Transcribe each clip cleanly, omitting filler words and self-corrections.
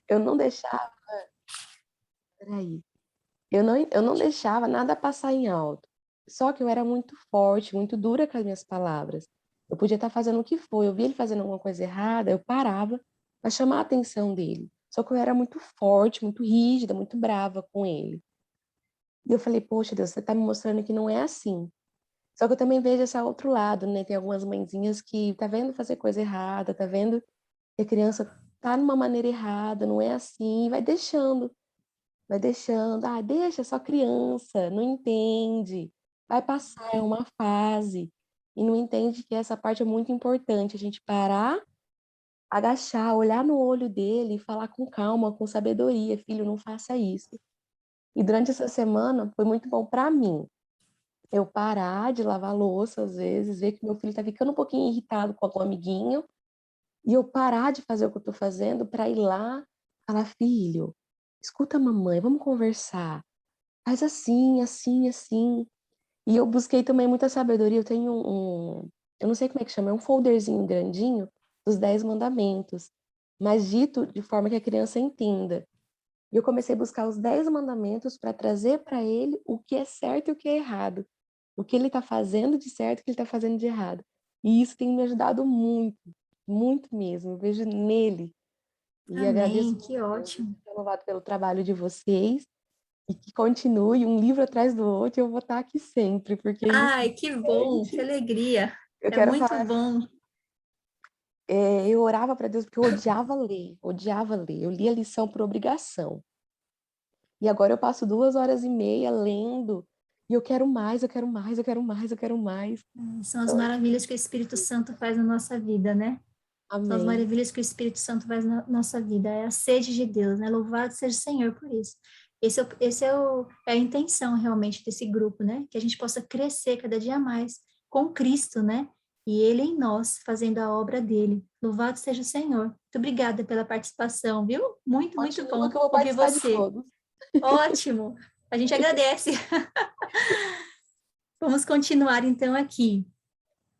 eu não deixava, peraí, eu não deixava nada passar em alto. Só que eu era muito forte, muito dura com as minhas palavras. Eu podia estar fazendo o que for, eu via ele fazendo alguma coisa errada, eu parava para chamar a atenção dele. Só que eu era muito forte, muito rígida, muito brava com ele. E eu falei, poxa, Deus, você está me mostrando que não é assim. Só que eu também vejo esse outro lado, né? Tem algumas mãezinhas que tá vendo fazer coisa errada, tá vendo que a criança tá numa maneira errada, não é assim, e vai deixando, ah, deixa, é só criança, não entende, vai passar, é uma fase, e não entende que essa parte é muito importante, a gente parar, agachar, olhar no olho dele e falar com calma, com sabedoria, filho, não faça isso. E durante essa semana foi muito bom para mim, eu parar de lavar louça às vezes, ver que meu filho tá ficando um pouquinho irritado com algum amiguinho, e eu parar de fazer o que eu tô fazendo para ir lá falar, filho, escuta a mamãe, vamos conversar. Faz assim, assim, assim. E eu busquei também muita sabedoria. Eu tenho eu não sei como é que chama, é um folderzinho grandinho dos 10 mandamentos, mas dito de forma que a criança entenda. E eu comecei a buscar os 10 mandamentos para trazer para ele o que é certo e o que é errado. O que ele está fazendo de certo e o que ele está fazendo de errado. E isso tem me ajudado muito, muito mesmo. Eu vejo nele. E agradeço Amém, muito que a Deus, ótimo. renovado pelo trabalho de vocês. E que continue um livro atrás do outro, e eu vou estar aqui sempre, porque isso Ai, que bom, que realmente, alegria. eu É quero muito falar, bom. eu orava para Deus porque eu odiava ler, odiava ler. Eu lia a lição por obrigação. E agora eu passo 2 horas e meia lendo, e eu quero mais, eu quero mais, eu quero mais, eu quero mais. São as Então, maravilhas que o Espírito Santo faz na nossa vida, né? São as amém. maravilhas que o Espírito Santo faz na nossa vida. É a sede de Deus, né? Louvado seja o Senhor por isso. É a intenção realmente desse grupo, né? Que a gente possa crescer cada dia mais com Cristo, né? E Ele em nós, fazendo a obra dele. Louvado seja o Senhor. Muito obrigada pela participação, viu? Muito, muito Continua bom que eu vou ouvir participar de você. todos. Ótimo. A gente agradece. Vamos continuar então aqui.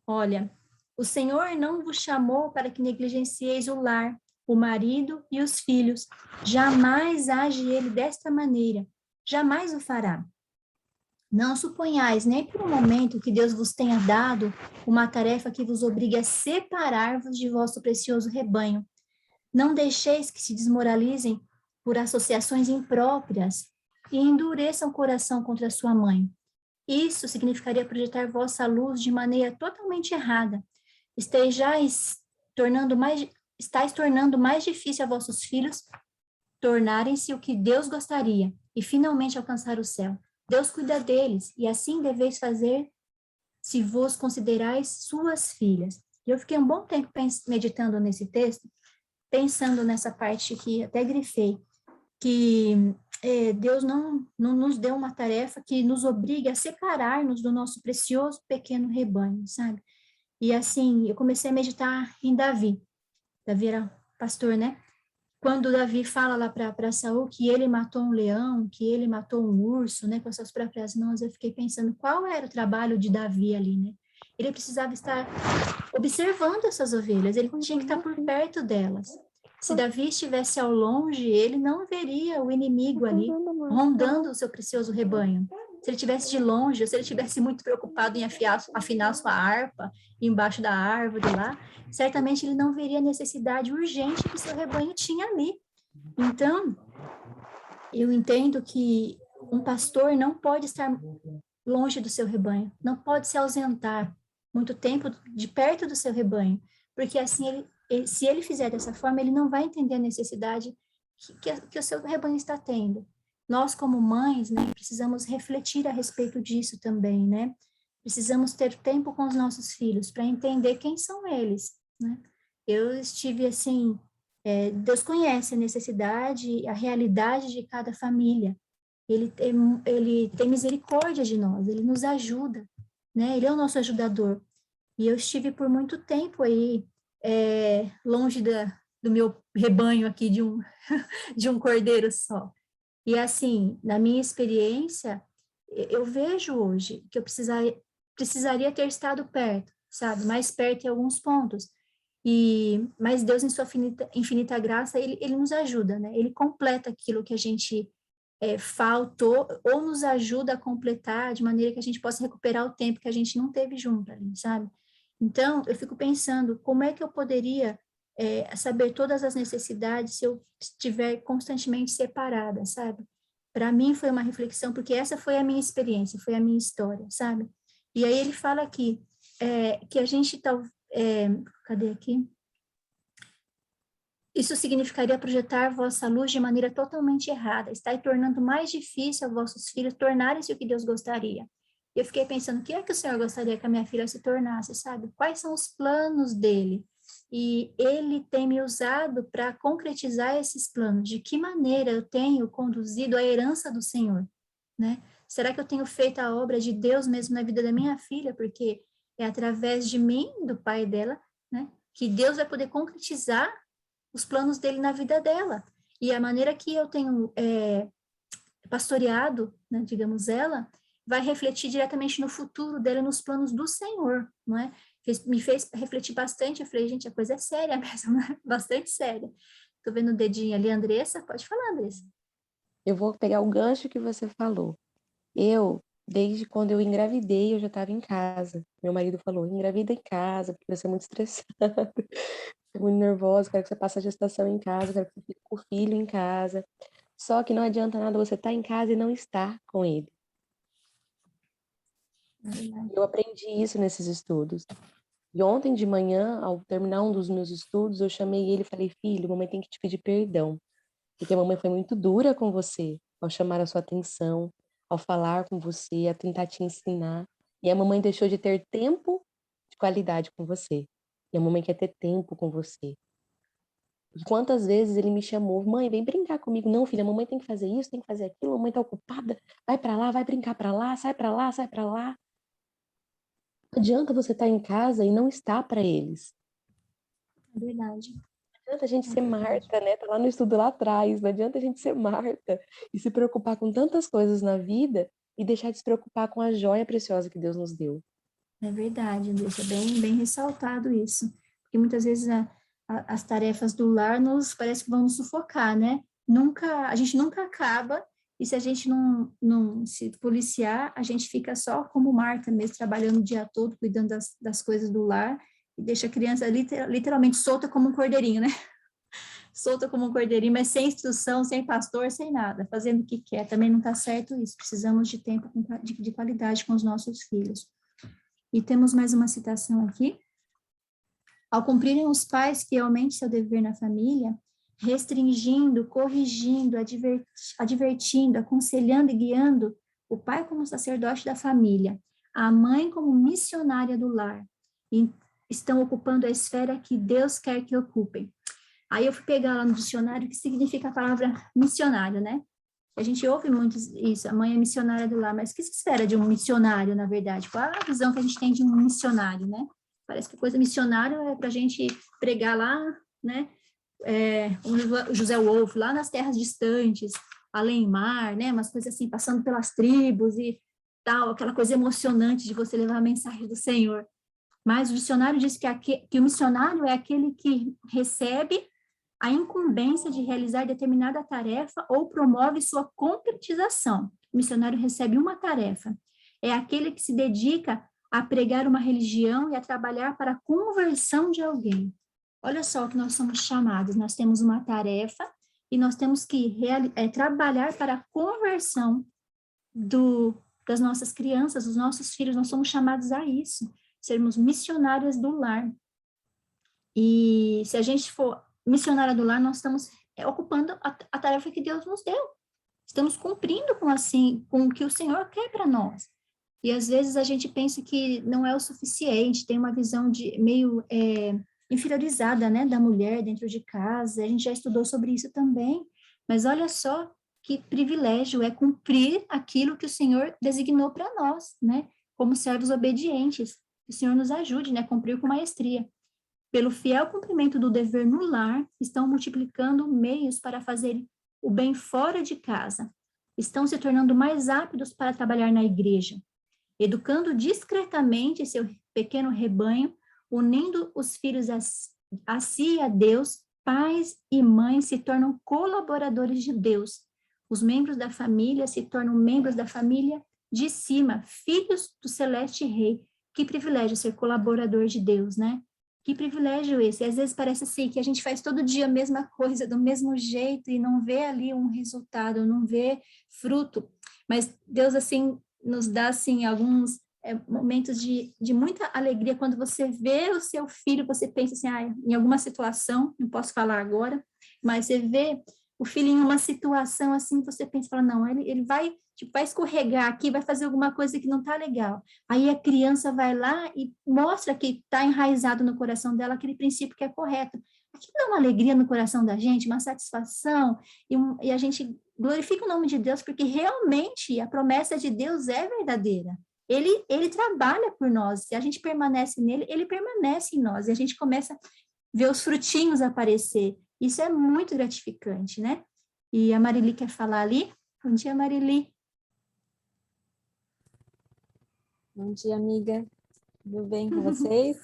Olha, o Senhor não vos chamou para que negligencieis o lar, o marido e os filhos. Jamais age ele desta maneira. Jamais o fará. Não suponhais nem por um momento que Deus vos tenha dado uma tarefa que vos obrigue a separar-vos de vosso precioso rebanho. Não deixeis que se desmoralizem por associações impróprias e endureçam o coração contra sua mãe. Isso significaria projetar vossa luz de maneira totalmente errada. Estejais tornando mais, estáis tornando mais difícil a vossos filhos tornarem-se o que Deus gostaria e finalmente alcançar o céu. Deus cuida deles e assim deveis fazer se vos considerais suas filhas. E eu fiquei um bom tempo meditando nesse texto, pensando nessa parte que até grifei, que Deus não nos deu uma tarefa que nos obrigue a separar-nos do nosso precioso pequeno rebanho, sabe? E assim, eu comecei a meditar em Davi. Davi era pastor, né? Quando Davi fala lá para Saul que ele matou um leão, que ele matou um urso, né, com as suas próprias mãos, eu fiquei pensando qual era o trabalho de Davi ali, né? Ele precisava estar observando essas ovelhas, ele tinha que estar por perto delas. Se Davi estivesse ao longe, ele não veria o inimigo ali rondando o seu precioso rebanho. Se ele estivesse de longe, ou se ele estivesse muito preocupado em afinar sua harpa embaixo da árvore lá, certamente ele não veria a necessidade urgente que seu rebanho tinha ali. Então, eu entendo que um pastor não pode estar longe do seu rebanho, não pode se ausentar muito tempo de perto do seu rebanho, porque assim, se ele fizer dessa forma, ele não vai entender a necessidade que o seu rebanho está tendo. Nós, como mães, né, precisamos refletir a respeito disso também, né? Precisamos ter tempo com os nossos filhos para entender quem são eles, né? Eu estive assim, Deus conhece a necessidade, a realidade de cada família, ele tem misericórdia de nós, ele nos ajuda, né? Ele é o nosso ajudador. E eu estive por muito tempo aí, longe do meu rebanho aqui de um cordeiro só. E assim, na minha experiência, eu vejo hoje que eu precisaria ter estado perto, sabe? Mais perto em alguns pontos. Mas Deus, em sua infinita graça, ele nos ajuda, né? Ele completa aquilo que a gente faltou, ou nos ajuda a completar de maneira que a gente possa recuperar o tempo que a gente não teve junto ali, sabe? Então, eu fico pensando, como é que eu poderia saber todas as necessidades se eu estiver constantemente separada, sabe? Para mim foi uma reflexão, porque essa foi a minha experiência, foi a minha história, sabe? E aí ele fala aqui, que a gente tá, cadê aqui? Isso significaria projetar vossa luz de maneira totalmente errada, está tornando mais difícil a vossos filhos tornarem-se o que Deus gostaria. E eu fiquei pensando, o que é que o Senhor gostaria que a minha filha se tornasse, sabe? Quais são os planos dele? E ele tem me usado para concretizar esses planos. De que maneira eu tenho conduzido a herança do Senhor, né? Será que eu tenho feito a obra de Deus mesmo na vida da minha filha? Porque é através de mim, do pai dela, né, que Deus vai poder concretizar os planos dele na vida dela. E a maneira que eu tenho pastoreado, né, digamos ela, vai refletir diretamente no futuro dela, nos planos do Senhor, não é? Me fez refletir bastante. Eu falei, gente, a coisa é séria mesmo, né? Bastante séria. Tô vendo o dedinho ali, Andressa. Pode falar, Andressa. Eu vou pegar o gancho que você falou. Desde quando eu engravidei, eu já estava em casa. Meu marido falou, engravida em casa, porque você é muito estressada, é muito nervosa, quero que você passe a gestação em casa, quero que você fique com o filho em casa. Só que não adianta nada você estar em casa e não estar com ele. Eu aprendi isso nesses estudos. E ontem de manhã, ao terminar um dos meus estudos, eu chamei ele e falei, filho, mamãe tem que te pedir perdão, porque a mamãe foi muito dura com você ao chamar a sua atenção, ao falar com você, a tentar te ensinar. E a mamãe deixou de ter tempo de qualidade com você. E a mamãe quer ter tempo com você. E quantas vezes ele me chamou, mãe, vem brincar comigo. Não, filha, a mamãe tem que fazer isso, tem que fazer aquilo, a mamãe tá ocupada. Vai pra lá, vai brincar pra lá, sai pra lá, sai pra lá. Não adianta você estar em casa e não estar para eles. É verdade. Não adianta a gente É ser verdade. Marta, né? Tá lá no estudo lá atrás. Não adianta a gente ser Marta e se preocupar com tantas coisas na vida e deixar de se preocupar com a joia preciosa que Deus nos deu. É verdade, Andressa, bem, bem ressaltado isso. Porque muitas vezes as tarefas do lar parece que vão nos sufocar, né? A gente nunca acaba, e se a gente não se policiar, a gente fica só como Marta mesmo, trabalhando o dia todo, cuidando das coisas do lar, e deixa a criança literalmente solta como um cordeirinho, né? Solta como um cordeirinho, mas sem instrução, sem pastor, sem nada, fazendo o que quer. Também não está certo isso. Precisamos de tempo de qualidade com os nossos filhos. E temos mais uma citação aqui. Ao cumprirem os pais fielmente seu dever na família, restringindo, corrigindo, advertindo, aconselhando e guiando, o pai como sacerdote da família, a mãe como missionária do lar, e estão ocupando a esfera que Deus quer que ocupem. Aí eu fui pegar lá no dicionário o que significa a palavra missionário, né? A gente ouve muito isso, a mãe é missionária do lar, mas o que se espera de um missionário, na verdade? Qual a visão que a gente tem de um missionário, né? Parece que a coisa missionária é para a gente pregar lá, né? O José Wolff, lá nas terras distantes, além mar, né? Umas coisas assim, passando pelas tribos e tal, aquela coisa emocionante de você levar a mensagem do Senhor. Mas o dicionário diz que o missionário é aquele que recebe a incumbência de realizar determinada tarefa ou promove sua concretização. O missionário recebe uma tarefa. É aquele que se dedica a pregar uma religião e a trabalhar para a conversão de alguém. Olha só o que nós somos chamados. Nós temos uma tarefa e nós temos que trabalhar para a conversão das nossas crianças, dos nossos filhos. Nós somos chamados a isso, sermos missionárias do lar. E se a gente for missionária do lar, nós estamos ocupando a tarefa que Deus nos deu. Estamos cumprindo com o que o Senhor quer para nós. E às vezes a gente pensa que não é o suficiente, tem uma visão meio inferiorizada, né, da mulher dentro de casa. A gente já estudou sobre isso também. Mas olha só que privilégio é cumprir aquilo que o Senhor designou para nós, né, como servos obedientes. Que o Senhor nos ajude, né, a cumprir com maestria. Pelo fiel cumprimento do dever no lar, estão multiplicando meios para fazer o bem fora de casa. Estão se tornando mais aptos para trabalhar na igreja, educando discretamente seu pequeno rebanho, unindo os filhos Assim, a Deus, pais e mães se tornam colaboradores de Deus. Os membros da família se tornam membros da família de cima, filhos do celeste rei. Que privilégio ser colaborador de Deus, né? Que privilégio esse. Às vezes parece assim que a gente faz todo dia a mesma coisa, do mesmo jeito, e não vê ali um resultado, não vê fruto. Mas Deus, assim, nos dá, assim, alguns momentos de muita alegria quando você vê o seu filho, você pensa assim, em alguma situação, não posso falar agora, mas você vê o filho em uma situação assim, você pensa, fala, não, ele vai, tipo, vai escorregar aqui, vai fazer alguma coisa que não tá legal. Aí a criança vai lá e mostra que está enraizado no coração dela aquele princípio que é correto. Aquilo dá uma alegria no coração da gente, uma satisfação, e a gente glorifica o nome de Deus, porque realmente a promessa de Deus é verdadeira. Ele trabalha por nós. Se a gente permanece nele, ele permanece em nós. E a gente começa a ver os frutinhos aparecer. Isso é muito gratificante, né? E a Marili quer falar ali. Bom dia, Marili. Bom dia, amiga. Tudo bem com vocês?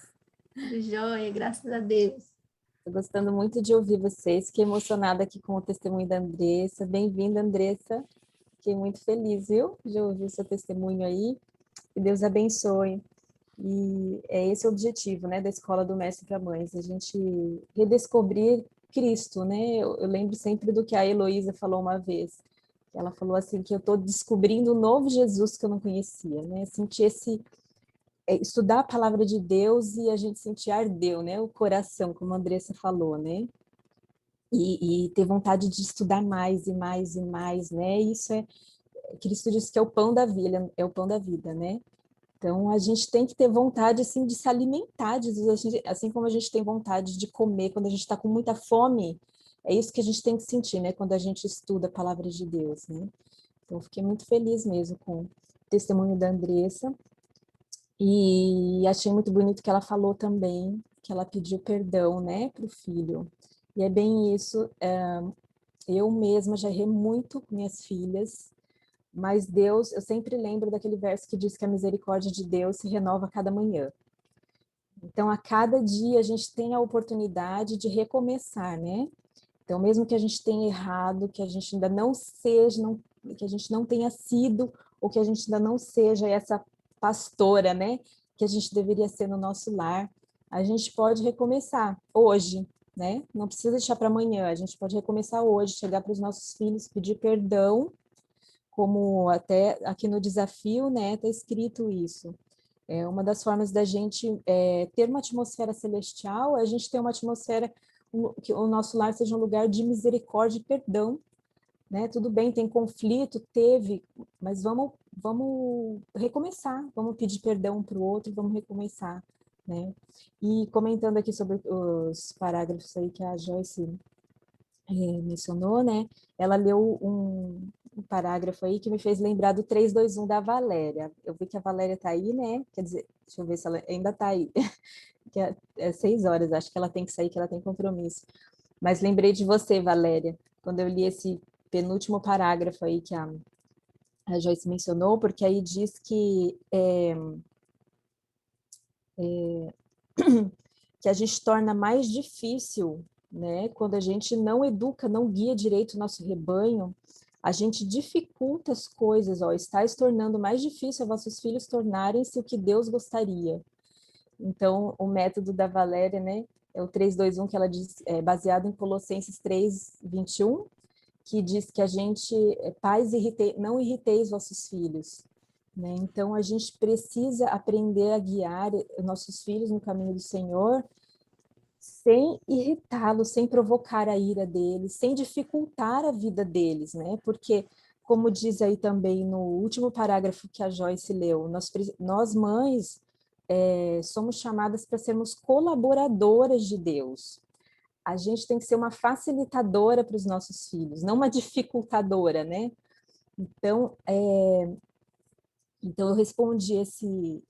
Tudo jóia, graças a Deus. Estou gostando muito de ouvir vocês. Fiquei emocionada aqui com o testemunho da Andressa. Bem-vinda, Andressa. Fiquei muito feliz, viu, de ouvir o seu testemunho aí. Que Deus abençoe. E é esse o objetivo, né, da Escola do Mestre para Mães, a gente redescobrir Cristo, né? Eu lembro sempre do que a Heloísa falou uma vez. Ela falou assim, que eu estou descobrindo um novo Jesus que eu não conhecia, né? Sentir estudar a palavra de Deus e a gente sentir ardeu, né? O coração, como a Andressa falou, né? E ter vontade de estudar mais e mais e mais, né? Isso Cristo disse que é o pão da vida, né? Então, a gente tem que ter vontade, assim, de se alimentar, assim como a gente tem vontade de comer quando a gente está com muita fome, é isso que a gente tem que sentir, né? Quando a gente estuda a palavra de Deus, né? Então, fiquei muito feliz mesmo com o testemunho da Andressa. E achei muito bonito que ela falou também, que ela pediu perdão, né, para o filho. E é bem isso, eu mesma já errei muito com minhas filhas, mas Deus, eu sempre lembro daquele verso que diz que a misericórdia de Deus se renova a cada manhã. Então, a cada dia a gente tem a oportunidade de recomeçar, né? Então, mesmo que a gente tenha errado, que a gente ainda não seja, que a gente não tenha sido, ou que a gente ainda não seja essa pastora, né, que a gente deveria ser no nosso lar, a gente pode recomeçar hoje, né? Não precisa deixar para amanhã, a gente pode recomeçar hoje, chegar para os nossos filhos, pedir perdão, como até aqui no desafio, né, está escrito isso. É uma das formas da gente ter uma atmosfera celestial, é a gente ter uma atmosfera que o nosso lar seja um lugar de misericórdia e perdão, né? Tudo bem, tem conflito, teve, mas vamos recomeçar, vamos pedir perdão um para o outro, vamos recomeçar, né? E comentando aqui sobre os parágrafos aí que a Joyce mencionou, né? Ela leu um parágrafo aí que me fez lembrar do 321 da Valéria. Eu vi que a Valéria está aí, né? Quer dizer, deixa eu ver se ela ainda está aí. Que é 6 horas, acho que ela tem que sair, que ela tem compromisso. Mas lembrei de você, Valéria, quando eu li esse penúltimo parágrafo aí que a Joyce mencionou, porque aí diz que a gente torna mais difícil, né, quando a gente não educa, não guia direito o nosso rebanho, a gente dificulta as coisas, ó, está se tornando mais difícil a vossos filhos tornarem-se o que Deus gostaria. Então, o método da Valéria, né, é o 3-2-1, que ela diz, baseado em Colossenses 3:21, que diz que a gente, pais, não irriteis vossos filhos, né? Então, a gente precisa aprender a guiar nossos filhos no caminho do Senhor, sem irritá-los, sem provocar a ira deles, sem dificultar a vida deles, né? Porque, como diz aí também no último parágrafo que a Joyce leu, nós mães somos chamadas para sermos colaboradoras de Deus. A gente tem que ser uma facilitadora para os nossos filhos, não uma dificultadora, né? Então, eu respondi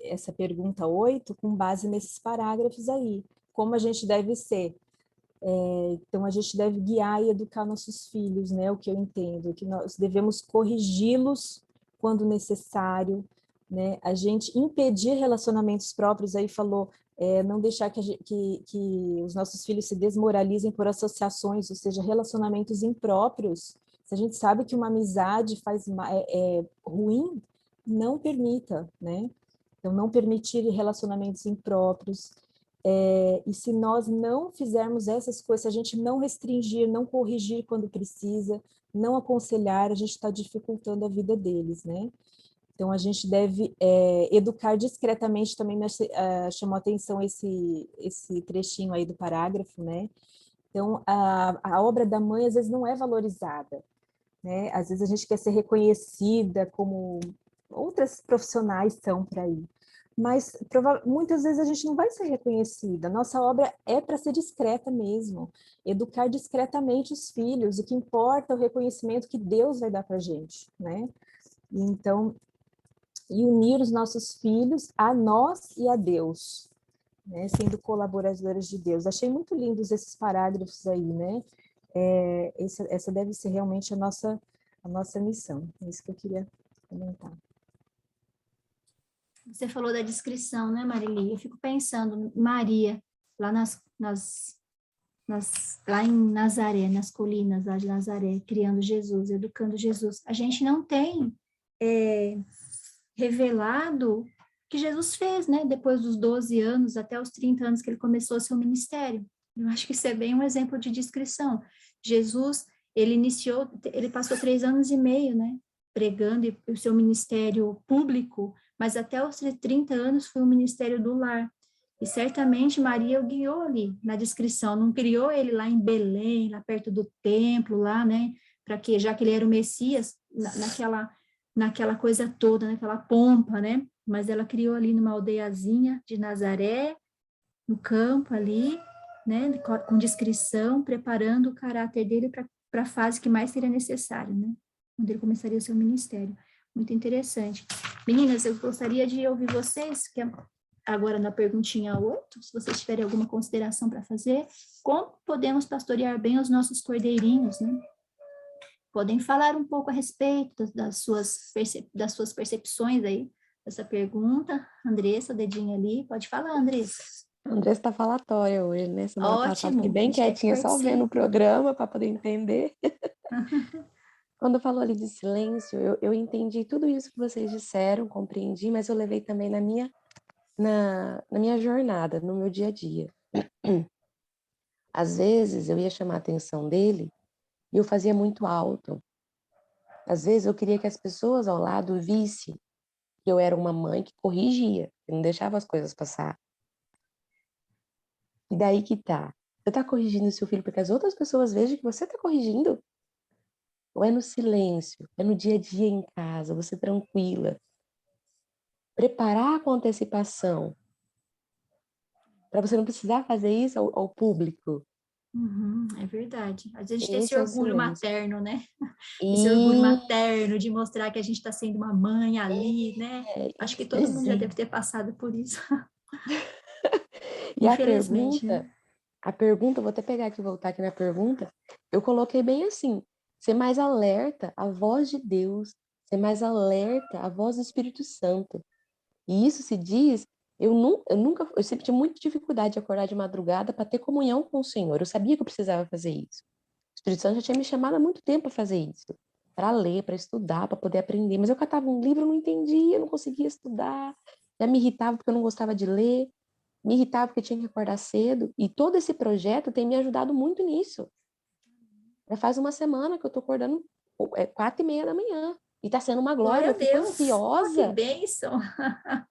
essa pergunta 8 com base nesses parágrafos aí. Como a gente deve ser. Então, a gente deve guiar e educar nossos filhos, né? O que eu entendo, que nós devemos corrigi-los quando necessário, né? A gente impedir relacionamentos próprios, aí falou não deixar que os nossos filhos se desmoralizem por associações, ou seja, relacionamentos impróprios. Se a gente sabe que uma amizade é ruim, não permita, né? Então, não permitir relacionamentos impróprios. E se nós não fizermos essas coisas, se a gente não restringir, não corrigir quando precisa, não aconselhar, a gente está dificultando a vida deles, né? Então, a gente deve educar discretamente, também chamou a atenção esse trechinho aí do parágrafo, né? Então, a obra da mãe, às vezes, não é valorizada, né? Às vezes, a gente quer ser reconhecida como outras profissionais são por aí. Mas, muitas vezes, a gente não vai ser reconhecida. Nossa obra é para ser discreta mesmo. Educar discretamente os filhos. O que importa é o reconhecimento que Deus vai dar para a gente, né? Então, e unir os nossos filhos a nós e a Deus, né, sendo colaboradores de Deus. Achei muito lindos esses parágrafos aí, né? Essa deve ser realmente a nossa missão. É isso que eu queria comentar. Você falou da descrição, né, Marili? Eu fico pensando, Maria, lá lá em Nazaré, nas colinas lá de Nazaré, criando Jesus, educando Jesus. A gente não tem revelado o que Jesus fez, né? Depois dos 12 anos, até os 30 anos que ele começou seu ministério. Eu acho que isso é bem um exemplo de descrição. Jesus, ele passou 3 anos e meio, né? Pregando o seu ministério público, mas até os 30 anos foi o ministério do lar. E certamente Maria o guiou ali na descrição, não criou ele lá em Belém, lá perto do templo, lá, né? Para que, já que ele era o Messias, naquela coisa toda, naquela pompa, né? Mas ela criou ali numa aldeiazinha de Nazaré, no campo ali, né? Com descrição, preparando o caráter dele para a fase que mais seria necessário, né? Onde ele começaria o seu ministério. Muito interessante. Meninas, eu gostaria de ouvir vocês, que agora na perguntinha 8, se vocês tiverem alguma consideração para fazer, como podemos pastorear bem os nossos cordeirinhos, né? Podem falar um pouco a respeito das suas percepções aí, dessa pergunta. Andressa, dedinho ali, pode falar, Andressa. A Andressa está falatória hoje, né? Semana passada fiquei Ótimo, a bem gente quer que quietinha, só participe. vendo o programa para poder entender. Quando falou ali de silêncio, eu entendi tudo isso que vocês disseram, compreendi, mas eu levei também na minha jornada, no meu dia a dia. Às vezes eu ia chamar a atenção dele e eu fazia muito alto. Às vezes eu queria que as pessoas ao lado vissem que eu era uma mãe que corrigia, que não deixava as coisas passar. E daí que tá. Você tá corrigindo seu filho porque as outras pessoas vejam que você tá corrigindo? Ou é no silêncio, é no dia a dia em casa, você tranquila. Preparar com antecipação, para você não precisar fazer isso ao público. É verdade. Às vezes a gente tem esse Esse é o orgulho silêncio. materno, né? Esse orgulho E, materno de mostrar que a gente está sendo uma mãe ali, né? Acho que todo mundo já deve ter passado por isso. e Infelizmente, né? a pergunta, vou até pegar aqui e voltar aqui na pergunta, eu coloquei bem assim, ser mais alerta à voz de Deus, ser mais alerta à voz do Espírito Santo. E isso se diz, eu sempre tive muita dificuldade de acordar de madrugada para ter comunhão com o Senhor. Eu sabia que eu precisava fazer isso. O Espírito Santo já tinha me chamado há muito tempo para fazer isso, para ler, para estudar, para poder aprender. Mas eu catava um livro, eu não entendia, eu não conseguia estudar, já me irritava porque eu não gostava de ler, me irritava porque eu tinha que acordar cedo. E todo esse projeto tem me ajudado muito nisso. Já faz uma semana que eu estou acordando 4:30 da manhã. E está sendo uma glória, Glória a eu fico Deus! Oh, que ansiosa bênção!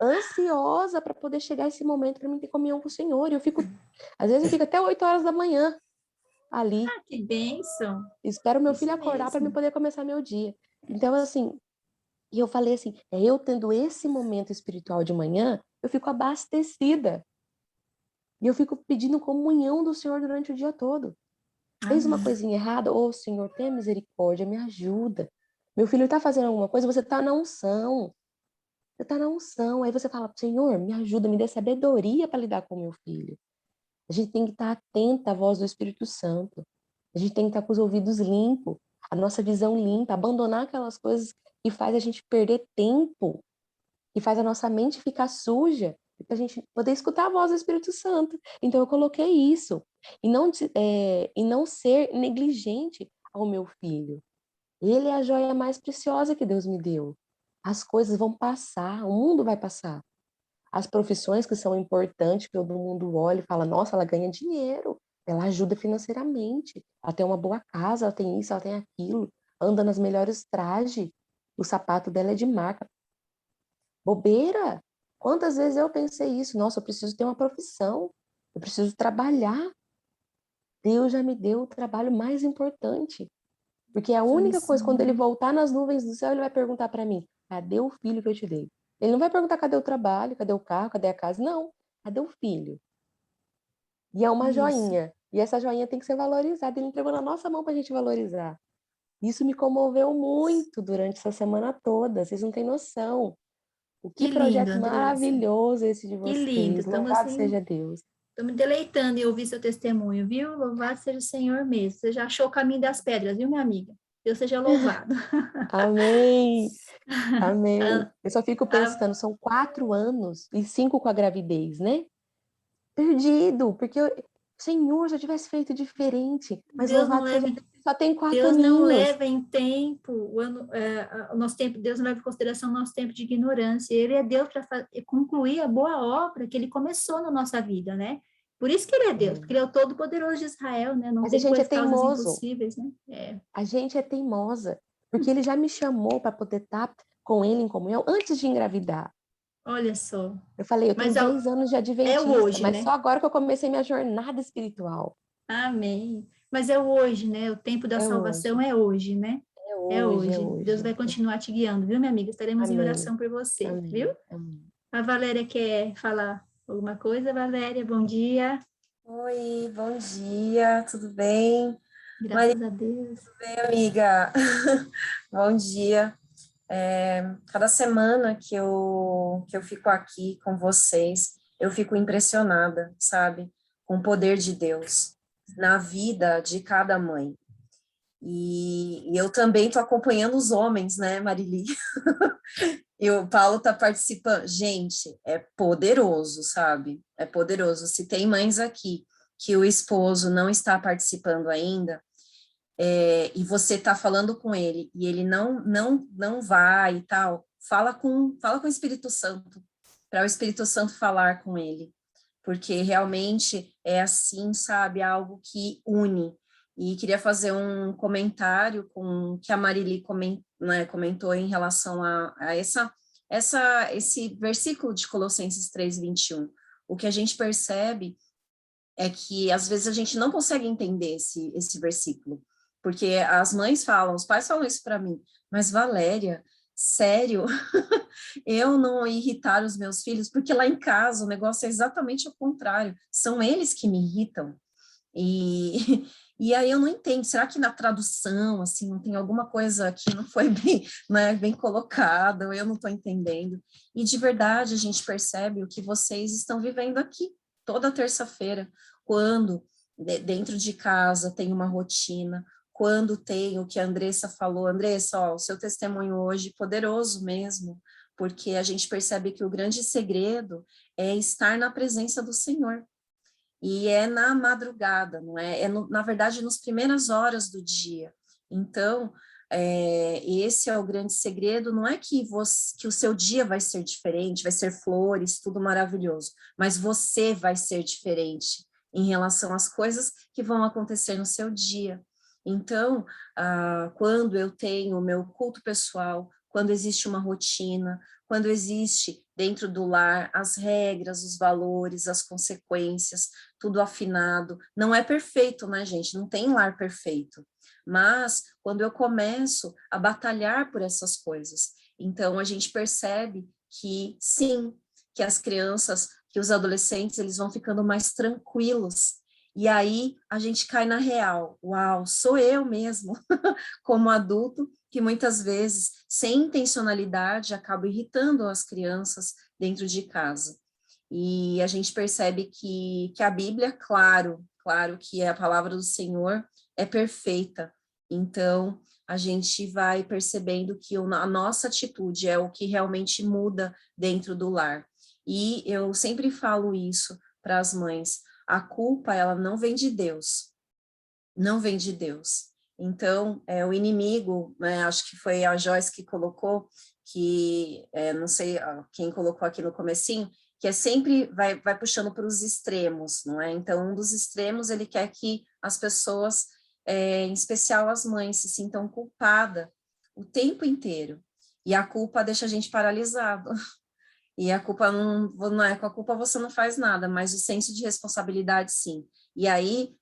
ansiosa para poder chegar esse momento para mim ter comunhão com o Senhor. E às vezes eu fico até 8 horas da manhã ali. Ah, que bênção! Espero meu filho Isso acordar para mesmo. mim poder começar meu dia. Então, assim, e eu falei assim, eu tendo esse momento espiritual de manhã, eu fico abastecida. E eu fico pedindo comunhão do Senhor durante o dia todo. Fez uma Amém. coisinha errada? Ô, Senhor, tenha misericórdia, me ajuda. Meu filho está fazendo alguma coisa, você está na unção. Você está na unção. Aí você fala, Senhor, me ajuda, me dê sabedoria para lidar com o meu filho. A gente tem que estar atenta à voz do Espírito Santo. A gente tem que estar com os ouvidos limpos, a nossa visão limpa, abandonar aquelas coisas que faz a gente perder tempo, que faz a nossa mente ficar suja, para a gente poder escutar a voz do Espírito Santo. Então, eu coloquei isso. E não ser negligente ao meu filho. Ele é a joia mais preciosa que Deus me deu. As coisas vão passar, o mundo vai passar. As profissões que são importantes, que todo mundo olha e fala, nossa, ela ganha dinheiro, ela ajuda financeiramente, ela tem uma boa casa, ela tem isso, ela tem aquilo, anda nas melhores trajes, o sapato dela é de marca. Bobeira! Quantas vezes eu pensei isso? Nossa, eu preciso ter uma profissão, eu preciso trabalhar. Deus já me deu o trabalho mais importante. Porque a única coisa, quando ele voltar nas nuvens do céu, ele vai perguntar para mim, cadê o filho que eu te dei? Ele não vai perguntar cadê o trabalho, cadê o carro, cadê a casa? Não, cadê o filho? E é uma Isso. joinha. E essa joinha tem que ser valorizada. Ele entregou na nossa mão para a gente valorizar. Isso me comoveu muito durante essa semana toda. Vocês não têm noção. O Que que lindo, projeto Andressa. maravilhoso esse de Que lindo. vocês. Louvado seja Deus. Estou me deleitando em ouvir seu testemunho, viu? Louvado seja o Senhor mesmo. Você já achou o caminho das pedras, viu, minha amiga? Deus seja louvado. Amém. Amém. A- Eu só fico a- pensando, são 4 anos e 5 com a gravidez, né? Perdido, porque Senhor, se eu tivesse feito diferente, mas Deus não louvado seja leva Deus, só tem 4 Deus não aninhos. leva em tempo o nosso tempo, Deus não leva em consideração o nosso tempo de ignorância. Ele é Deus para concluir a boa obra que ele começou na nossa vida, né? Por isso que ele é Deus, porque ele é o Todo-Poderoso de Israel, né? Não Mas a tem gente é causas teimoso, impossíveis, né? É. a gente é teimosa, porque ele já me chamou para poder estar com ele em comunhão antes de engravidar. Olha só. Eu falei, eu tenho Mas 10 anos de é o adventista, hoje, mas né? só agora que eu comecei minha jornada espiritual. Amém. Mas é o hoje, né? O tempo da É salvação hoje, é hoje, né? é É hoje, é hoje. Deus hoje. vai continuar te guiando, viu, minha amiga? Estaremos em Amém, oração por você, viu? amém, amém. A Valéria quer falar alguma coisa? Valéria, bom dia. Oi, bom dia, tudo bem? Maria, Graças a Deus. tudo bem, amiga? Bom dia. Cada semana que eu fico aqui com vocês, eu fico impressionada, sabe? Com o poder de Deus na vida de cada mãe. E eu também estou acompanhando os homens, né, Marili? E o Paulo está participando. Gente, é poderoso, sabe? É poderoso. Se tem mães aqui que o esposo não está participando ainda, e você está falando com ele e ele não vai e tal, fala com o Espírito Santo, para o Espírito Santo falar com ele, porque realmente é assim, sabe? Algo que une. E queria fazer um comentário com que a Marili comentou em relação a esse versículo de Colossenses 3:21. O que a gente percebe é que às vezes a gente não consegue entender esse versículo, porque as mães falam, os pais falam isso para mim, mas Valéria, sério, eu não irritar os meus filhos, porque lá em casa o negócio é exatamente o contrário, são eles que me irritam. E, e aí eu não entendo, será que na tradução, assim, não tem alguma coisa que não foi bem, né, bem colocada, ou eu não estou entendendo? E de verdade a gente percebe o que vocês estão vivendo aqui, toda terça-feira, quando dentro de casa tem uma rotina, quando tem o que a Andressa falou, Andressa, ó, o seu testemunho hoje poderoso mesmo, porque a gente percebe que o grande segredo é estar na presença do Senhor. E é na madrugada, não é? Na verdade, nas primeiras horas do dia. Então, esse é o grande segredo, não é que o seu dia vai ser diferente, vai ser flores, tudo maravilhoso, mas você vai ser diferente em relação às coisas que vão acontecer no seu dia. Então, quando eu tenho o meu culto pessoal, quando existe uma rotina, quando existe dentro do lar as regras, os valores, as consequências, tudo afinado. Não é perfeito, né, gente? Não tem lar perfeito. Mas quando eu começo a batalhar por essas coisas, então a gente percebe que sim, que as crianças, que os adolescentes, eles vão ficando mais tranquilos. E aí a gente cai na real. Uau, sou eu mesmo, como adulto, que muitas vezes, sem intencionalidade, acabo irritando as crianças dentro de casa. E a gente percebe que a Bíblia, claro que a palavra do Senhor é perfeita. Então, a gente vai percebendo que a nossa atitude é o que realmente muda dentro do lar. E eu sempre falo isso para as mães, a culpa, ela não vem de Deus, não vem de Deus. Então, o inimigo, né, acho que foi a Joyce que colocou, que, não sei quem colocou aqui no comecinho, que sempre vai puxando para os extremos, não é? Então, um dos extremos, ele quer que as pessoas, em especial as mães, se sintam culpadas o tempo inteiro. E a culpa deixa a gente paralisado. E a culpa não é, com a culpa você não faz nada, mas o senso de responsabilidade, sim. E aí,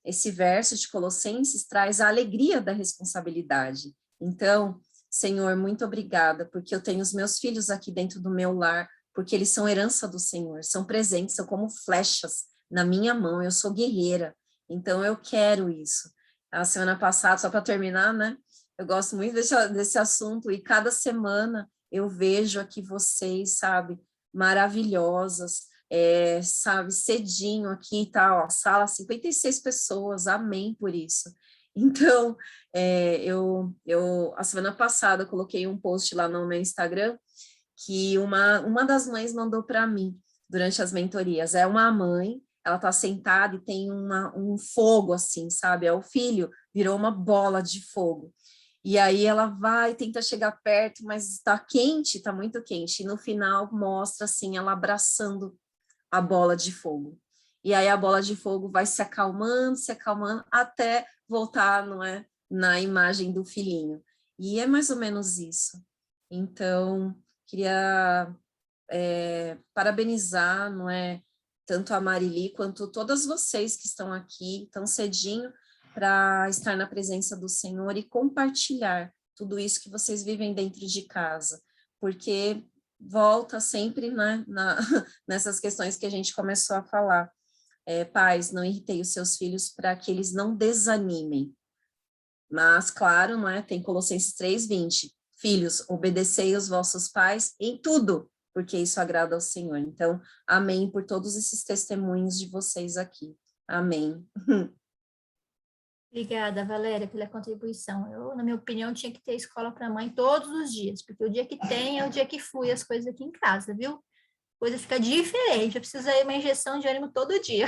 esse verso de Colossenses traz a alegria da responsabilidade. Então, Senhor, muito obrigada, porque eu tenho os meus filhos aqui dentro do meu lar, porque eles são herança do Senhor, são presentes, são como flechas na minha mão, eu sou guerreira, então eu quero isso. A semana passada, só para terminar, né? Eu gosto muito desse assunto, e cada semana eu vejo aqui vocês, sabe, maravilhosas, sabe, cedinho aqui, tá, ó, sala 56 pessoas, amém por isso. Então, a semana passada, eu coloquei um post lá no meu Instagram, que uma das mães mandou para mim, durante as mentorias, é uma mãe, ela tá sentada e tem um fogo, assim, sabe, o filho virou uma bola de fogo, e aí ela vai, tenta chegar perto, mas está quente, está muito quente. E no final mostra assim ela abraçando a bola de fogo. E aí a bola de fogo vai se acalmando até voltar, não é, na imagem do filhinho. E é mais ou menos isso. Então, queria parabenizar, não é, tanto a Marili quanto todas vocês que estão aqui tão cedinho para estar na presença do Senhor e compartilhar tudo isso que vocês vivem dentro de casa, porque volta sempre, né, nessas questões que a gente começou a falar. Pais, não irritei os seus filhos para que eles não desanimem. Mas, claro, não é? Tem Colossenses 3:20. Filhos, obedecei os vossos pais em tudo, porque isso agrada ao Senhor. Então, amém por todos esses testemunhos de vocês aqui. Amém. Obrigada, Valéria, pela contribuição. Eu, na minha opinião, tinha que ter escola para mãe todos os dias, porque o dia que tem é o dia que flui as coisas aqui em casa, viu? A coisa fica diferente, eu preciso aí uma injeção de ânimo todo dia.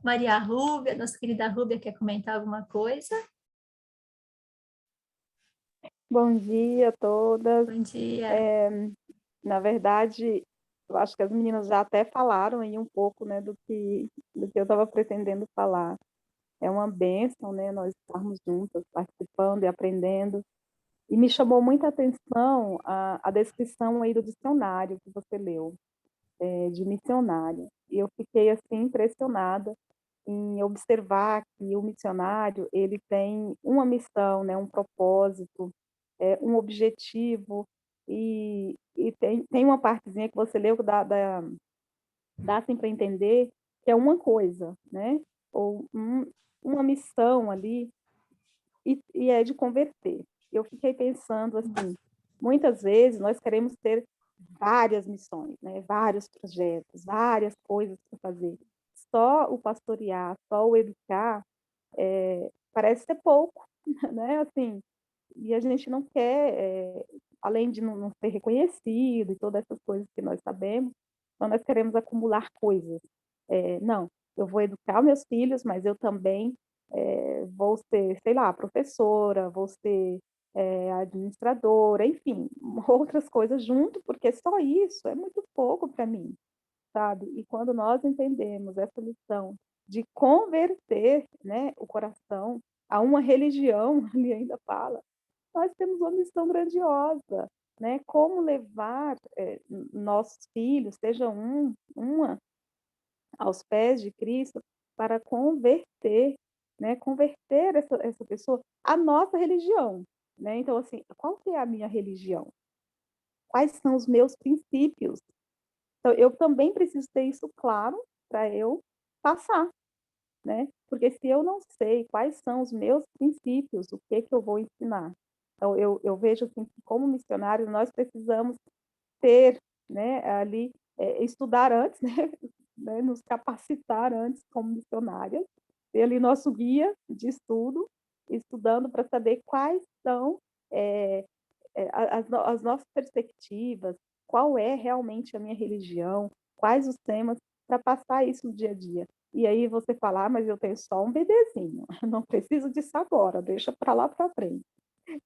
Maria Rúbia, nossa querida Rúbia, quer comentar alguma coisa? Bom dia a todas. Bom dia. Na verdade, eu acho que as meninas já até falaram aí um pouco, né, do que eu estava pretendendo falar. É uma bênção, né, nós estarmos juntas, participando e aprendendo. E me chamou muita atenção a descrição aí do dicionário que você leu, de missionário. E eu fiquei, assim, impressionada em observar que o missionário, ele tem uma missão, né, um propósito, um objetivo, e tem uma partezinha que você leu que dá assim para entender que é uma coisa, né? Ou uma missão ali, e é de converter. Eu fiquei pensando assim, muitas vezes nós queremos ter várias missões, né? Vários projetos, várias coisas para fazer. Só o pastorear, só o educar, parece ser pouco, né? Assim, e a gente não quer, além de não ser reconhecido e todas essas coisas que nós sabemos, então nós queremos acumular coisas. Não, eu vou educar meus filhos, mas eu também vou ser, sei lá, professora, vou ser administradora, enfim, outras coisas junto, porque só isso é muito pouco para mim, sabe? E quando nós entendemos essa lição de converter, né, o coração a uma religião, ele ainda fala, nós temos uma missão grandiosa, né? Como levar nossos filhos, seja uma, aos pés de Cristo, para converter, né? Converter essa pessoa à nossa religião, né? Então, assim, qual que é a minha religião? Quais são os meus princípios? Então, eu também preciso ter isso claro para eu passar, né? Porque se eu não sei quais são os meus princípios, o que eu vou ensinar? Então, eu vejo assim, que como missionários, nós precisamos ter, né, ali, estudar antes, né, nos capacitar antes como missionárias, ter ali nosso guia de estudo, estudando para saber quais são as nossas perspectivas, qual é realmente a minha religião, quais os temas, para passar isso no dia a dia. E aí você fala, mas eu tenho só um bebezinho, não preciso disso agora, deixa para lá para frente.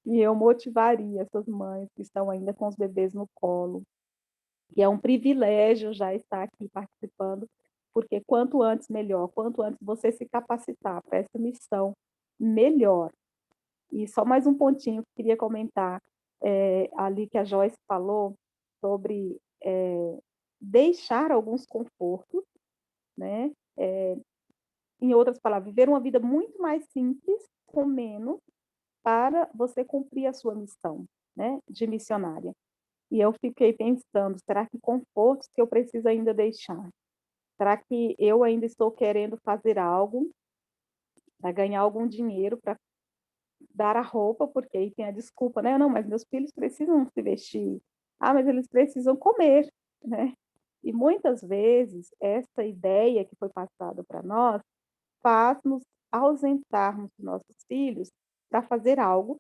E eu motivaria essas mães que estão ainda com os bebês no colo, que é um privilégio já estar aqui participando, porque quanto antes melhor, quanto antes você se capacitar para essa missão, melhor. E só mais um pontinho que eu queria comentar, ali que a Joyce falou sobre deixar alguns confortos, né? Em outras palavras, viver uma vida muito mais simples, com menos, para você cumprir a sua missão, né, de missionária. E eu fiquei pensando, será que confortos que eu preciso ainda deixar? Será que eu ainda estou querendo fazer algo para ganhar algum dinheiro, para dar a roupa, porque aí tem a desculpa, né? Não, mas meus filhos precisam se vestir. Ah, mas eles precisam comer, né? E muitas vezes essa ideia que foi passada para nós faz nos ausentarmos dos nossos filhos para fazer algo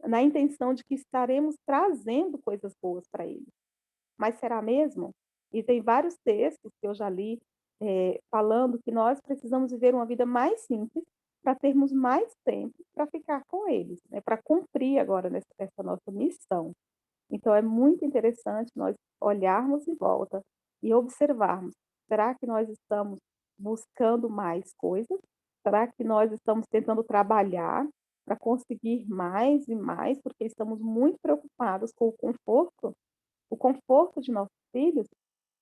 na intenção de que estaremos trazendo coisas boas para eles. Mas será mesmo? E tem vários textos que eu já li falando que nós precisamos viver uma vida mais simples para termos mais tempo para ficar com eles, né? Para cumprir agora essa nossa missão. Então, é muito interessante nós olharmos em volta e observarmos, será que nós estamos buscando mais coisas? Será que nós estamos tentando trabalhar para conseguir mais e mais, porque estamos muito preocupados com o conforto de nossos filhos,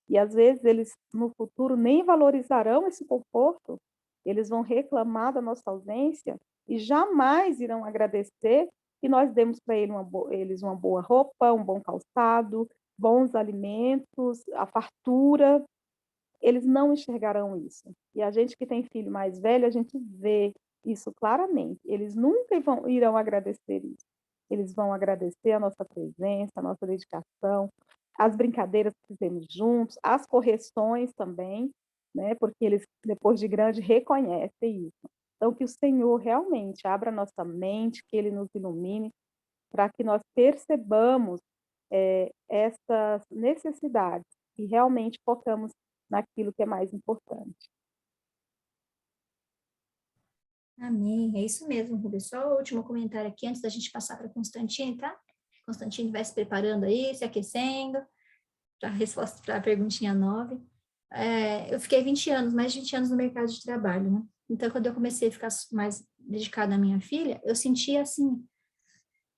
e às vezes eles no futuro nem valorizarão esse conforto, eles vão reclamar da nossa ausência e jamais irão agradecer que nós demos para eles uma boa roupa, um bom calçado, bons alimentos, a fartura. Eles não enxergarão isso. E a gente que tem filho mais velho, a gente vê isso claramente. Eles nunca irão agradecer isso. Eles vão agradecer a nossa presença, a nossa dedicação, as brincadeiras que fizemos juntos, as correções também, né? Porque eles, depois de grande, reconhecem isso. Então, que o Senhor realmente abra nossa mente, que Ele nos ilumine, para que nós percebamos essas necessidades e realmente focamos naquilo que é mais importante. Amém, é isso mesmo, Rubens. Só o último comentário aqui, antes da gente passar para Constantine, tá? Constantine vai se preparando aí, se aquecendo, para a resposta para a perguntinha 9. Eu fiquei 20 anos, mais de 20 anos no mercado de trabalho, né? Então, quando eu comecei a ficar mais dedicada à minha filha, eu sentia, assim,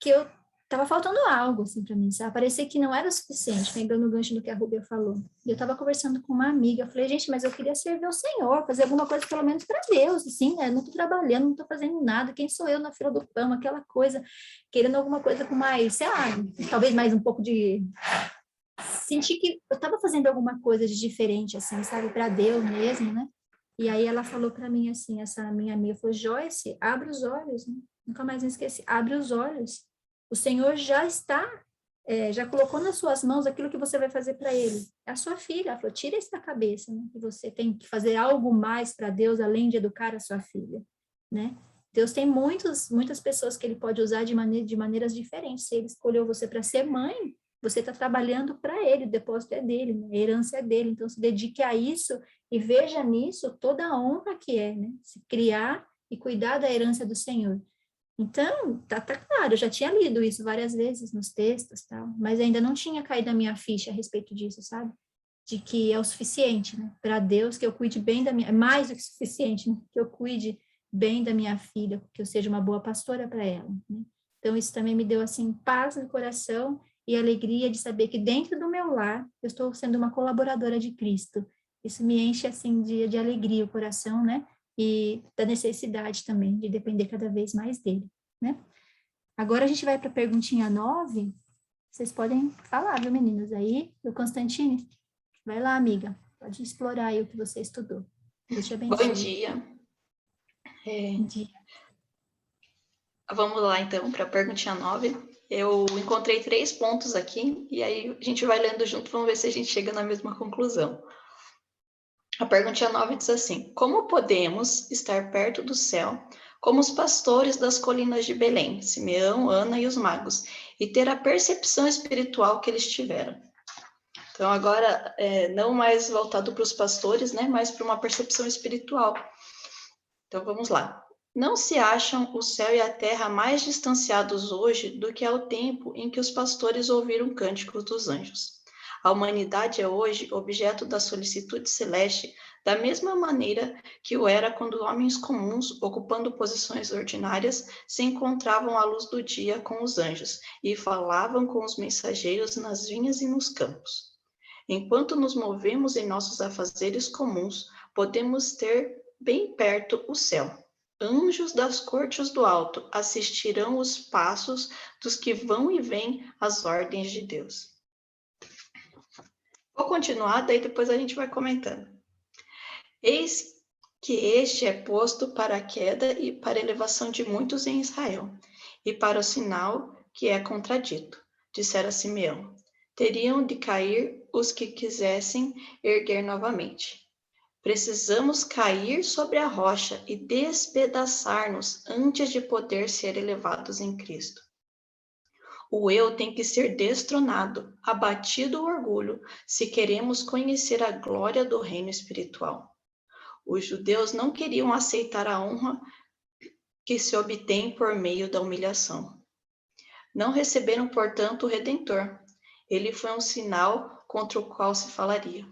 que eu tava faltando algo, assim, para mim, sabe? Parecia que não era o suficiente, pegando o gancho do que a Rubia falou. E eu tava conversando com uma amiga, eu falei, gente, mas eu queria servir ao Senhor, fazer alguma coisa pelo menos para Deus, assim, né? Não tô trabalhando, não tô fazendo nada, quem sou eu na fila do pão, aquela coisa, querendo alguma coisa com mais, sei lá, talvez mais um pouco de... Senti que eu tava fazendo alguma coisa de diferente, assim, sabe? Para Deus mesmo, né? E aí ela falou para mim, assim, essa minha amiga, falou, Joyce, abre os olhos, né? Nunca mais me esqueci, abre os olhos. O Senhor já está, já colocou nas suas mãos aquilo que você vai fazer para Ele. É a sua filha, ela falou, tira isso da cabeça, né? Que você tem que fazer algo mais para Deus, além de educar a sua filha, né? Deus tem muitas pessoas que Ele pode usar de maneiras diferentes. Se Ele escolheu você para ser mãe, você está trabalhando para Ele, o depósito é dele, né? A herança é dele. Então, se dedique a isso e veja nisso toda a honra que é, né? Se criar e cuidar da herança do Senhor. Então, tá claro, eu já tinha lido isso várias vezes nos textos, tal, mas ainda não tinha caído a minha ficha a respeito disso, sabe? De que é o suficiente, né? Para Deus, que eu cuide bem da minha... É mais do que suficiente, né? Que eu cuide bem da minha filha, que eu seja uma boa pastora para ela, né? Então, isso também me deu, assim, paz no coração e alegria de saber que dentro do meu lar, eu estou sendo uma colaboradora de Cristo. Isso me enche, assim, de alegria o coração, né? E da necessidade também de depender cada vez mais dele, né? Agora a gente vai para a perguntinha 9. Vocês podem falar, viu, meninas? Aí, o Constantine, vai lá, amiga. Pode explorar aí o que você estudou. Deus te abençoe. Bom dia. Bom dia. Vamos lá, então, para a perguntinha 9. Eu encontrei 3 pontos aqui, e aí a gente vai lendo junto, vamos ver se a gente chega na mesma conclusão. A perguntinha 9 diz assim: como podemos estar perto do céu como os pastores das colinas de Belém, Simeão, Ana e os magos, e ter a percepção espiritual que eles tiveram? Então, agora, não mais voltado para os pastores, né, mas para uma percepção espiritual. Então, vamos lá. Não se acham o céu e a terra mais distanciados hoje do que ao tempo em que os pastores ouviram cânticos dos anjos. A humanidade é hoje objeto da solicitude celeste, da mesma maneira que o era quando homens comuns, ocupando posições ordinárias, se encontravam à luz do dia com os anjos e falavam com os mensageiros nas vinhas e nos campos. Enquanto nos movemos em nossos afazeres comuns, podemos ter bem perto o céu. Anjos das cortes do alto assistirão os passos dos que vão e vêm às ordens de Deus. Vou continuar, daí depois a gente vai comentando. Eis que este é posto para a queda e para a elevação de muitos em Israel, e para o sinal que é contradito, dissera Simeão. Teriam de cair os que quisessem erguer novamente. Precisamos cair sobre a rocha e despedaçar-nos antes de poder ser elevados em Cristo. O eu tem que ser destronado, abatido o orgulho, se queremos conhecer a glória do reino espiritual. Os judeus não queriam aceitar a honra que se obtém por meio da humilhação. Não receberam, portanto, o Redentor. Ele foi um sinal contra o qual se falaria.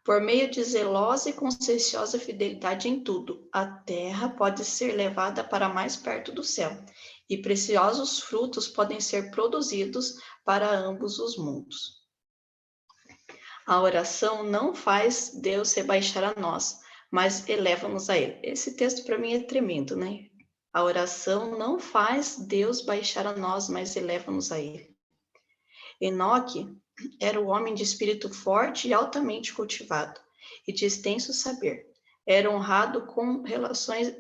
Por meio de zelosa e conscienciosa fidelidade em tudo, a terra pode ser levada para mais perto do céu, e preciosos frutos podem ser produzidos para ambos os mundos. A oração não faz Deus rebaixar a nós, mas eleva-nos a Ele. Esse texto para mim é tremendo, né? A oração não faz Deus baixar a nós, mas eleva-nos a Ele. Enoque era o homem de espírito forte e altamente cultivado, e de extenso saber. Era honrado com relações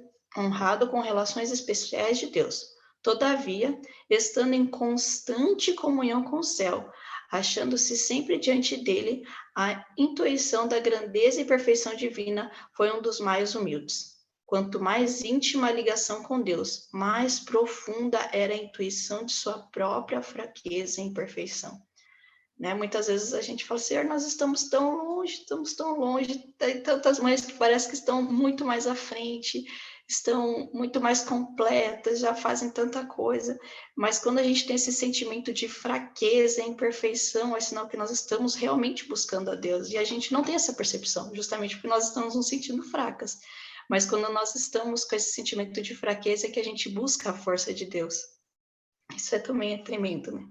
especiais de Deus. Todavia, estando em constante comunhão com o céu, achando-se sempre diante dele, a intuição da grandeza e perfeição divina foi um dos mais humildes. Quanto mais íntima a ligação com Deus, mais profunda era a intuição de sua própria fraqueza e imperfeição. Né? Muitas vezes a gente fala, Senhor, nós estamos tão longe, tem tantas mães que parece que estão muito mais à frente, estão muito mais completas, já fazem tanta coisa, mas quando a gente tem esse sentimento de fraqueza e imperfeição, é sinal que nós estamos realmente buscando a Deus, e a gente não tem essa percepção, justamente porque nós estamos nos sentindo fracas, mas quando nós estamos com esse sentimento de fraqueza é que a gente busca a força de Deus. Isso também é tremendo, né?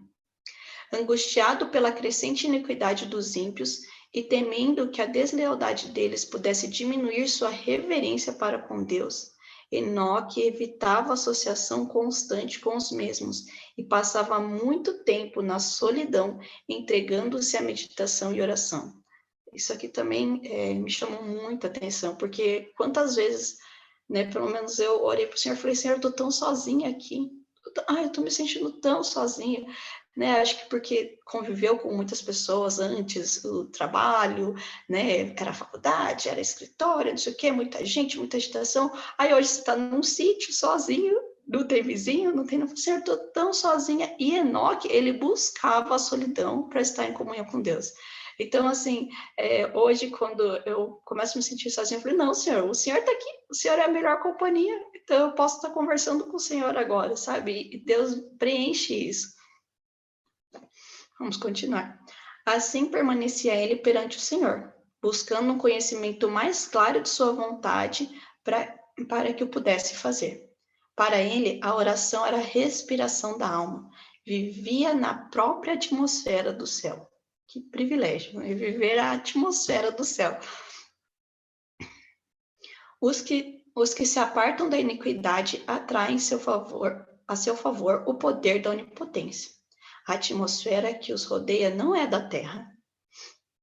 Angustiado pela crescente iniquidade dos ímpios e temendo que a deslealdade deles pudesse diminuir sua reverência para com Deus, Enoque evitava associação constante com os mesmos e passava muito tempo na solidão, entregando-se à meditação e oração. Isso aqui também me chamou muita atenção, porque quantas vezes, né, pelo menos eu orei para o Senhor e falei, Senhor, eu estou tão sozinha aqui, eu estou me sentindo tão sozinha, né? Acho que porque conviveu com muitas pessoas antes do trabalho, né? Era faculdade, era escritório, não sei o quê, muita gente, muita agitação. Aí hoje você está num sítio sozinho, não tem vizinho, não tem nada. Senhor, estou tão sozinha. E Enoque, ele buscava a solidão para estar em comunhão com Deus. Então, assim, hoje, quando eu começo a me sentir sozinha, eu falei, não, Senhor, o Senhor está aqui, o Senhor é a melhor companhia, então eu posso estar conversando com o Senhor agora, sabe? E Deus preenche isso. Vamos continuar. Assim permanecia ele perante o Senhor, buscando um conhecimento mais claro de sua vontade para que o pudesse fazer. Para ele, a oração era a respiração da alma, vivia na própria atmosfera do céu. Que privilégio, né? Viver a atmosfera do céu. Os que se apartam da iniquidade atraem a seu favor o poder da onipotência. A atmosfera que os rodeia não é da terra.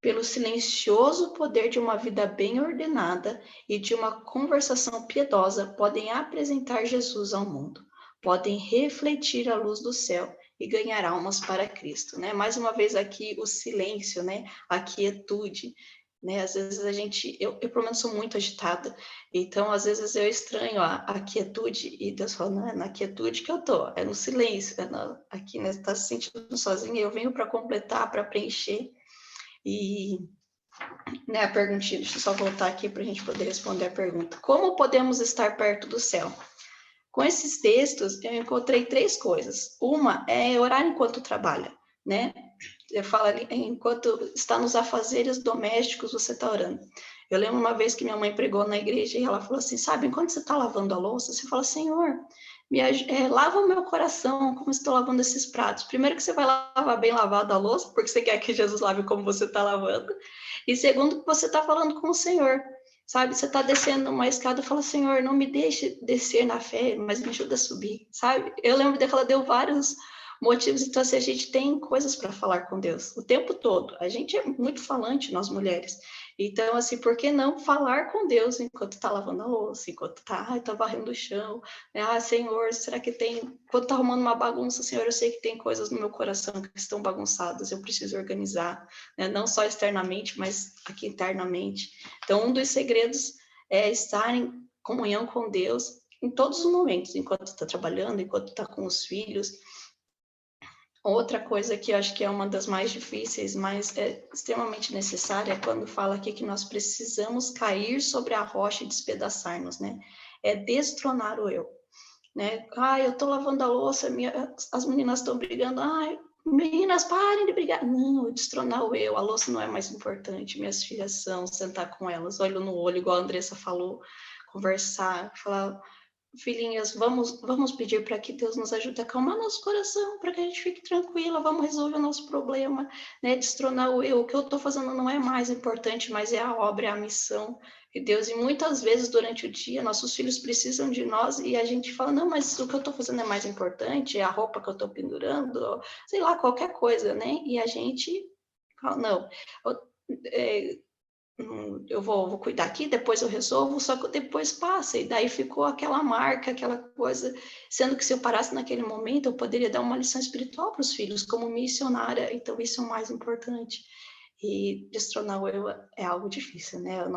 Pelo silencioso poder de uma vida bem ordenada e de uma conversação piedosa, podem apresentar Jesus ao mundo, podem refletir a luz do céu e ganhar almas para Cristo, né? Mais uma vez aqui o silêncio, né? A quietude, né? Às vezes eu pelo menos sou muito agitada, então às vezes eu estranho a quietude e Deus fala, não é na quietude que eu tô, é no silêncio, aqui, né? Tá se sentindo sozinha, eu venho para completar, para preencher. E, né, a perguntinha, deixa eu só voltar aqui para a gente poder responder a pergunta. Como podemos estar perto do céu? Com esses textos, eu encontrei 3 coisas. Uma é orar enquanto trabalha, né? Eu falo ali, enquanto está nos afazeres domésticos, você está orando. Eu lembro uma vez que minha mãe pregou na igreja e ela falou assim, sabe, enquanto você está lavando a louça, você fala, Senhor, lava o meu coração, como estou lavando esses pratos. Primeiro que você vai lavar bem lavado a louça, porque você quer que Jesus lave como você está lavando. E segundo, que você está falando com o Senhor. Sabe, você está descendo uma escada e fala, Senhor, não me deixe descer na fé, mas me ajuda a subir, sabe? Eu lembro que ela deu vários motivos, então assim, a gente tem coisas para falar com Deus o tempo todo. A gente é muito falante, nós mulheres. Então, assim, por que não falar com Deus enquanto está lavando a louça, enquanto está varrendo o chão? Senhor, será que tem... Quando está arrumando uma bagunça, Senhor, eu sei que tem coisas no meu coração que estão bagunçadas, eu preciso organizar, né? Não só externamente, mas aqui internamente. Então, um dos segredos é estar em comunhão com Deus em todos os momentos, enquanto está trabalhando, enquanto está com os filhos. Outra coisa que eu acho que é uma das mais difíceis, mas é extremamente necessária, é quando fala aqui que nós precisamos cair sobre a rocha e despedaçar-nos, né? É destronar o eu, né? Eu tô lavando a louça, as meninas estão brigando, meninas, parem de brigar. Não, destronar o eu, a louça não é mais importante, minhas filhas são, sentar com elas, olho no olho, igual a Andressa falou, conversar, falar... Filhinhas, vamos pedir para que Deus nos ajude a acalmar nosso coração, para que a gente fique tranquila, vamos resolver o nosso problema, né? Destronar o eu. O que eu estou fazendo não é mais importante, mas é a obra, é a missão de Deus. E muitas vezes durante o dia, nossos filhos precisam de nós e a gente fala, não, mas o que eu estou fazendo é mais importante, é a roupa que eu estou pendurando, ou, sei lá, qualquer coisa, né? E a gente fala, não, eu vou cuidar aqui, depois eu resolvo, só que depois passa, e daí ficou aquela marca, aquela coisa, sendo que se eu parasse naquele momento, eu poderia dar uma lição espiritual para os filhos, como missionária, então isso é o mais importante. E destronar o eu é algo difícil, né? O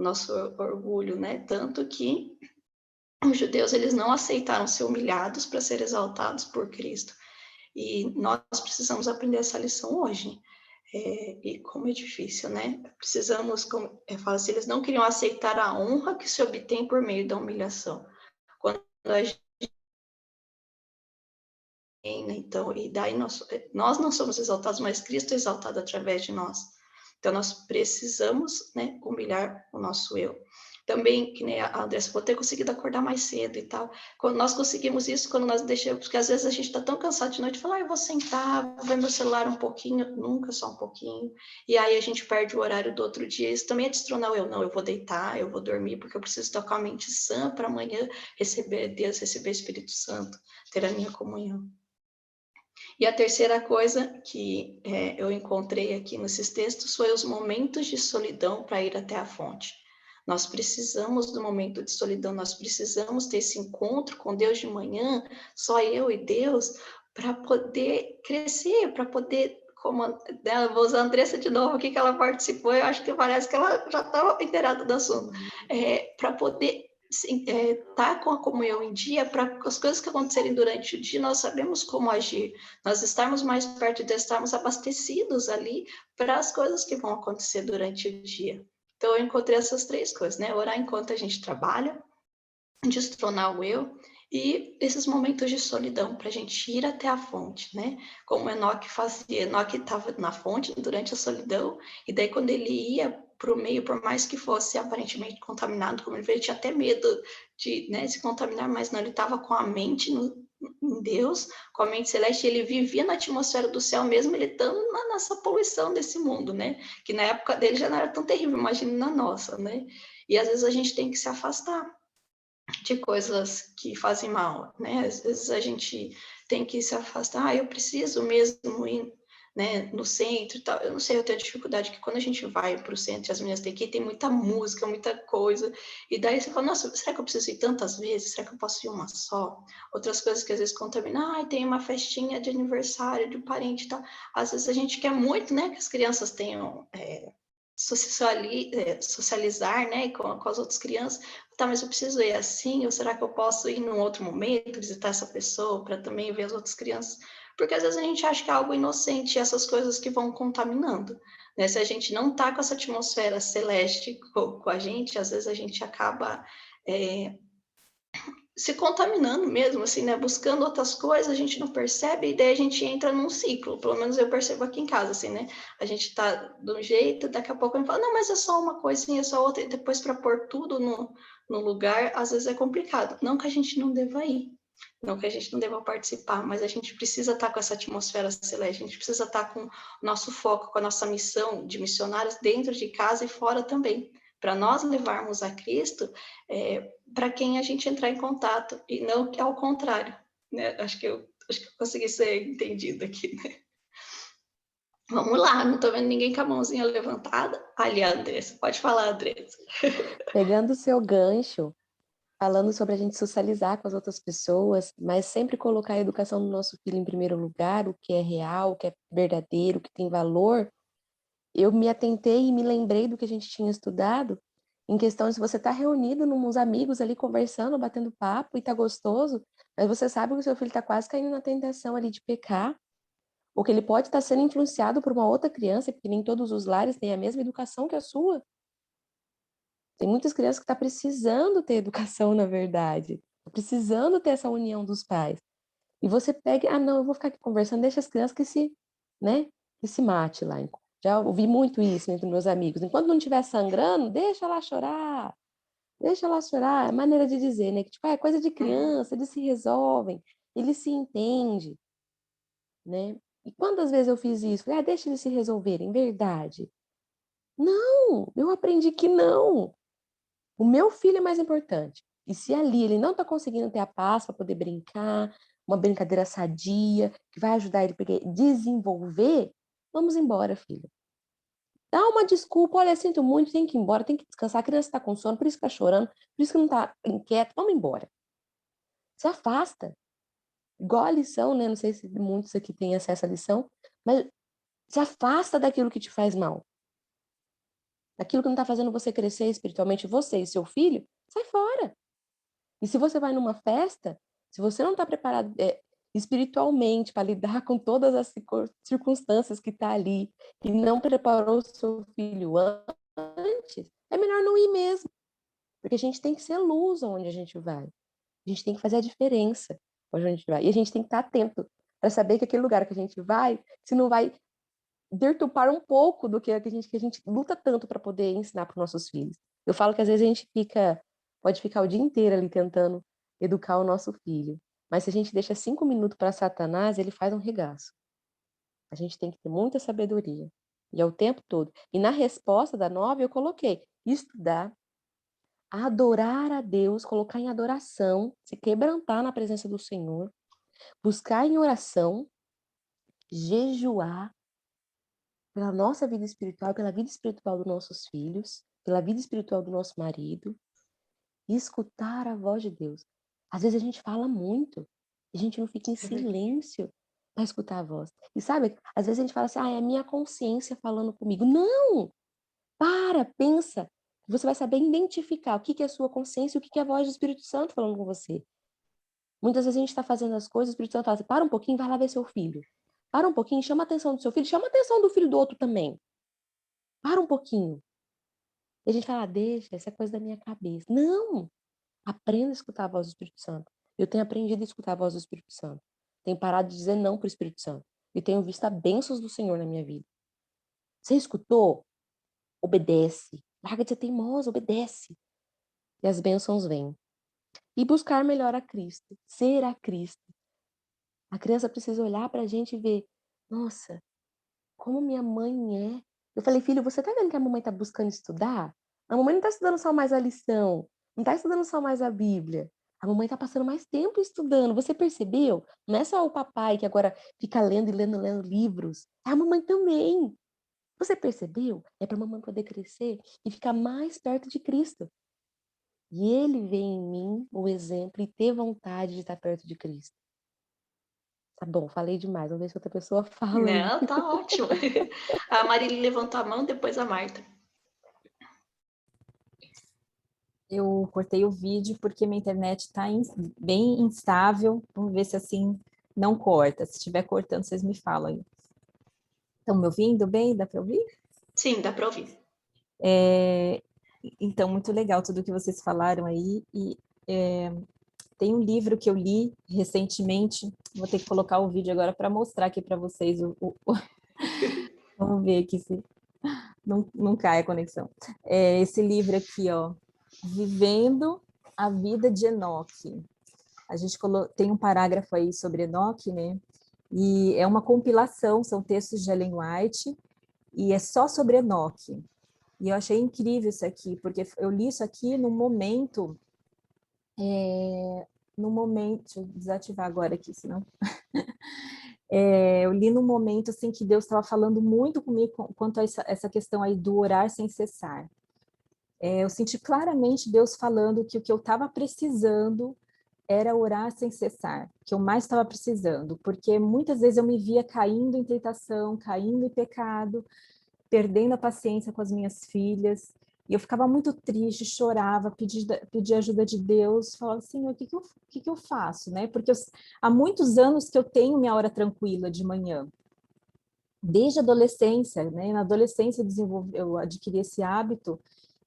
nosso orgulho, né? Tanto que os judeus, eles não aceitaram ser humilhados para ser exaltados por Cristo. E nós precisamos aprender essa lição hoje. E como é difícil, né? Precisamos, como eu falo assim, eles não queriam aceitar a honra que se obtém por meio da humilhação. Quando a gente... Então, e daí nós não somos exaltados, mas Cristo é exaltado através de nós. Então, nós precisamos, né, humilhar o nosso eu. Também, que nem a Andressa, vou ter conseguido acordar mais cedo e tal. Quando nós conseguimos isso, quando nós deixamos, porque às vezes a gente está tão cansado de noite, fala, eu vou sentar, vou ver meu celular um pouquinho, nunca só um pouquinho, e aí a gente perde o horário do outro dia. Isso também é destronar o eu, não, eu vou deitar, eu vou dormir, porque eu preciso estar com a mente sã para amanhã receber Deus, receber o Espírito Santo, ter a minha comunhão. E a terceira coisa que eu encontrei aqui nesses textos foi os momentos de solidão para ir até a fonte. Nós precisamos do momento de solidão, nós precisamos ter esse encontro com Deus de manhã, só eu e Deus, para poder crescer, para poder, como vou usar a Andressa de novo aqui, que ela participou, eu acho que parece que ela já estava inteirada do assunto, para poder estar com a comunhão em dia, para as coisas que acontecerem durante o dia, nós sabemos como agir, nós estarmos mais perto de estarmos abastecidos ali para as coisas que vão acontecer durante o dia. Então, eu encontrei essas 3 coisas, né? Orar enquanto a gente trabalha, destronar o eu, e esses momentos de solidão, para a gente ir até a fonte, né? Como Enoque fazia, Enoque estava na fonte durante a solidão, e daí quando ele ia para o meio, por mais que fosse aparentemente contaminado, como ele tinha até medo de, né, se contaminar, mas não, ele estava com a mente em Deus, com a mente celeste, ele vivia na atmosfera do céu mesmo, ele estando nessa poluição desse mundo, né? Que na época dele já não era tão terrível, imagine na nossa, né? E às vezes a gente tem que se afastar de coisas que fazem mal, né? Às vezes a gente tem que se afastar, eu preciso mesmo ir, né, no centro e tal. Eu não sei, eu tenho dificuldade que quando a gente vai para o centro, as meninas têm que ir, tem muita música, muita coisa, e daí você fala, nossa, será que eu preciso ir tantas vezes? Será que eu posso ir uma só? Outras coisas que às vezes contaminam, tem uma festinha de aniversário de um parente e tal. Às vezes a gente quer muito, né, que as crianças tenham socializar, né, com as outras crianças. Tá, mas eu preciso ir assim, ou será que eu posso ir num outro momento, visitar essa pessoa para também ver as outras crianças? Porque às vezes a gente acha que é algo inocente, e essas coisas que vão contaminando, né? Se a gente não tá com essa atmosfera celeste com a gente, às vezes a gente acaba se contaminando mesmo, assim, né? Buscando outras coisas, a gente não percebe, e daí a gente entra num ciclo. Pelo menos eu percebo aqui em casa, assim, né? A gente tá de um jeito, daqui a pouco a gente fala, não, mas é só uma coisinha, é só outra, e depois para pôr tudo no lugar, às vezes é complicado. Não que a gente não deva ir, não que a gente não deva participar, mas a gente precisa estar com essa atmosfera celeste, a gente precisa estar com o nosso foco, com a nossa missão de missionários dentro de casa e fora também, para nós levarmos a Cristo para quem a gente entrar em contato, e não que ao contrário, né? Acho que eu consegui ser entendido aqui, né? Vamos lá, não estou vendo ninguém com a mãozinha levantada. Ali, a Andressa, pode falar, Andressa. Pegando o seu gancho, falando sobre a gente socializar com as outras pessoas, mas sempre colocar a educação do nosso filho em primeiro lugar, o que é real, o que é verdadeiro, o que tem valor, eu me atentei e me lembrei do que a gente tinha estudado, em questão de se você está reunido com uns amigos ali conversando, batendo papo e tá gostoso, mas você sabe que o seu filho está quase caindo na tentação ali de pecar, ou que ele pode estar sendo influenciado por uma outra criança, porque nem todos os lares têm a mesma educação que a sua. Tem muitas crianças que estão precisando ter educação, na verdade, precisando ter essa união dos pais. E você pega, não, eu vou ficar aqui conversando, deixa as crianças né, que se mate lá. Já ouvi muito isso entre meus amigos. Enquanto não estiver sangrando, deixa ela chorar. Deixa ela chorar. É maneira de dizer, né? Que tipo, é coisa de criança, eles se resolvem, eles se entendem, né? E quantas vezes eu fiz isso? Falei, deixa eles se resolverem, verdade. Não, eu aprendi que não. O meu filho é mais importante. E se ali ele não está conseguindo ter a paz para poder brincar, uma brincadeira sadia, que vai ajudar ele a desenvolver, vamos embora, filho. Dá uma desculpa, olha, sinto muito, tem que ir embora, tem que descansar, a criança está com sono, por isso que está chorando, por isso que não está inquieto, vamos embora. Se afasta. Igual a lição, né? Não sei se muitos aqui têm acesso à lição, mas se afasta daquilo que te faz mal. Daquilo que não está fazendo você crescer espiritualmente, você e seu filho, sai fora. E se você vai numa festa, se você não está preparado espiritualmente para lidar com todas as circunstâncias que está ali e não preparou o seu filho antes, é melhor não ir mesmo. Porque a gente tem que ser luz onde a gente vai. A gente tem que fazer a diferença onde a gente vai. E a gente tem que estar atento para saber que aquele lugar que a gente vai, se não vai deturpar um pouco do que a gente luta tanto para poder ensinar para os nossos filhos. Eu falo que às vezes a gente pode ficar o dia inteiro ali tentando educar o nosso filho, mas se a gente deixa 5 minutos para Satanás, ele faz um regaço. A gente tem que ter muita sabedoria, e é o tempo todo. E na resposta da 9 eu coloquei estudar, adorar a Deus, colocar em adoração, se quebrantar na presença do Senhor, buscar em oração, jejuar, pela nossa vida espiritual, pela vida espiritual dos nossos filhos, pela vida espiritual do nosso marido, e escutar a voz de Deus. Às vezes a gente fala muito, a gente não fica em silêncio para escutar a voz. E sabe, às vezes a gente fala assim, é a minha consciência falando comigo. Não! Pensa. Você vai saber identificar o que é a sua consciência e o que é a voz do Espírito Santo falando com você. Muitas vezes a gente está fazendo as coisas, o Espírito Santo fala assim, para um pouquinho, vai lá ver seu filho. Para um pouquinho, chama a atenção do seu filho, chama a atenção do filho do outro também. Para um pouquinho. E a gente fala, deixa, essa é coisa da minha cabeça. Não! Aprenda a escutar a voz do Espírito Santo. Eu tenho aprendido a escutar a voz do Espírito Santo. Tenho parado de dizer não para o Espírito Santo. E tenho visto as bênçãos do Senhor na minha vida. Você escutou? Obedece. Larga de ser teimosa, obedece. E as bênçãos vêm. E buscar melhor a Cristo. Ser a Cristo. A criança precisa olhar para a gente e ver, nossa, como minha mãe é. Eu falei, filho, você tá vendo que a mamãe tá buscando estudar? A mamãe não tá estudando só mais a lição, não tá estudando só mais a Bíblia. A mamãe tá passando mais tempo estudando. Você percebeu? Não é só o papai que agora fica lendo e lendo livros. É a mamãe também. Você percebeu? É para a mamãe poder crescer e ficar mais perto de Cristo. E ele vê em mim o exemplo e ter vontade de estar perto de Cristo. Tá bom, falei demais. Vamos ver se outra pessoa fala aí. Não, tá ótimo. A Marília levantou a mão, depois a Marta. Eu cortei o vídeo porque minha internet está bem instável. Vamos ver se assim não corta. Se estiver cortando, vocês me falam aí. Estão me ouvindo bem? Dá para ouvir? Sim, dá para ouvir. Então, muito legal tudo que vocês falaram aí. E tem um livro que eu li recentemente. Vou ter que colocar o vídeo agora para mostrar aqui para vocês. Vamos ver aqui se não cai a conexão. Esse livro aqui, ó, Vivendo a Vida de Enoque. A gente tem um parágrafo aí sobre Enoque, né? E é uma compilação, são textos de Ellen White, e é só sobre Enoque. E eu achei incrível isso aqui, porque eu li isso aqui no momento, deixa eu desativar agora aqui, senão... eu li num momento assim que Deus estava falando muito comigo quanto a essa questão aí do orar sem cessar. Eu senti claramente Deus falando que o que eu estava precisando era orar sem cessar, que eu mais estava precisando, porque muitas vezes eu me via caindo em tentação, caindo em pecado, perdendo a paciência com as minhas filhas, e eu ficava muito triste, chorava, pedia ajuda de Deus, falava assim, o que eu faço, né? Porque há muitos anos que eu tenho minha hora tranquila de manhã, desde a adolescência, né? Na adolescência eu adquiri esse hábito,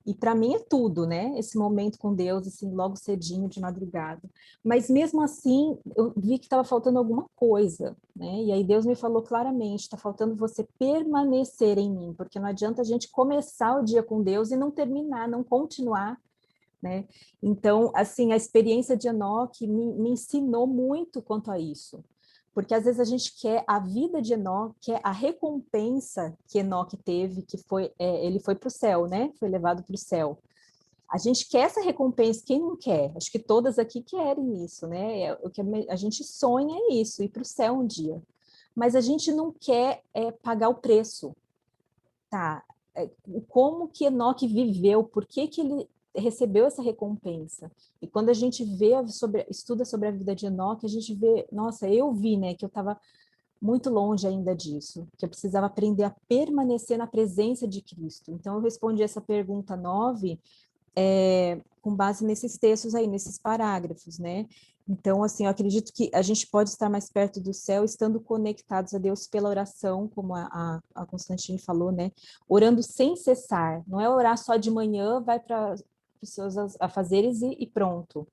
e para mim é tudo, né? Esse momento com Deus, assim, logo cedinho, de madrugada. Mas mesmo assim, eu vi que estava faltando alguma coisa, né? E aí Deus me falou claramente, está faltando você permanecer em mim, porque não adianta a gente começar o dia com Deus e não terminar, não continuar, né? Então, assim, a experiência de Enoque me ensinou muito quanto a isso. Porque às vezes a gente quer a vida de Enoque, quer a recompensa que Enoque teve, que foi, ele foi para o céu, né? Foi levado para o céu. A gente quer essa recompensa, quem não quer? Acho que todas aqui querem isso, né? O que a gente sonha é isso, ir para o céu um dia. Mas a gente não quer pagar o preço, tá? Como que Enoque viveu, por que ele recebeu essa recompensa? E quando a gente estuda sobre a vida de Enoque, a gente vê, nossa, eu vi, né, que eu estava muito longe ainda disso, que eu precisava aprender a permanecer na presença de Cristo. Então, eu respondi essa pergunta 9 com base nesses textos aí, nesses parágrafos, né? Então, assim, eu acredito que a gente pode estar mais perto do céu estando conectados a Deus pela oração, como a Constantine falou, né? Orando sem cessar. Não é orar só de manhã, vai para os seus afazeres e pronto.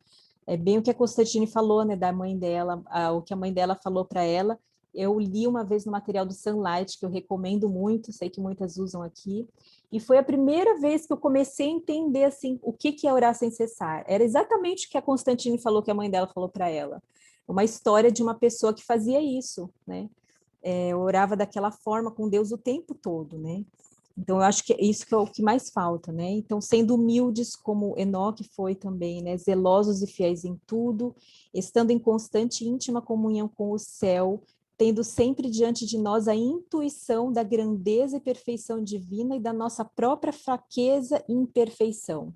É bem o que a Constantine falou, né, da mãe dela, o que a mãe dela falou para ela. Eu li uma vez no material do Sunlight, que eu recomendo muito, sei que muitas usam aqui, e foi a primeira vez que eu comecei a entender assim, o que é orar sem cessar. Era exatamente o que a Constantine falou, que a mãe dela falou para ela. Uma história de uma pessoa que fazia isso, né? Orava daquela forma com Deus o tempo todo, né? Então, eu acho que isso que é o que mais falta, né? Então, sendo humildes como Enoque foi também, né? Zelosos e fiéis em tudo, estando em constante e íntima comunhão com o céu, tendo sempre diante de nós a intuição da grandeza e perfeição divina e da nossa própria fraqueza e imperfeição.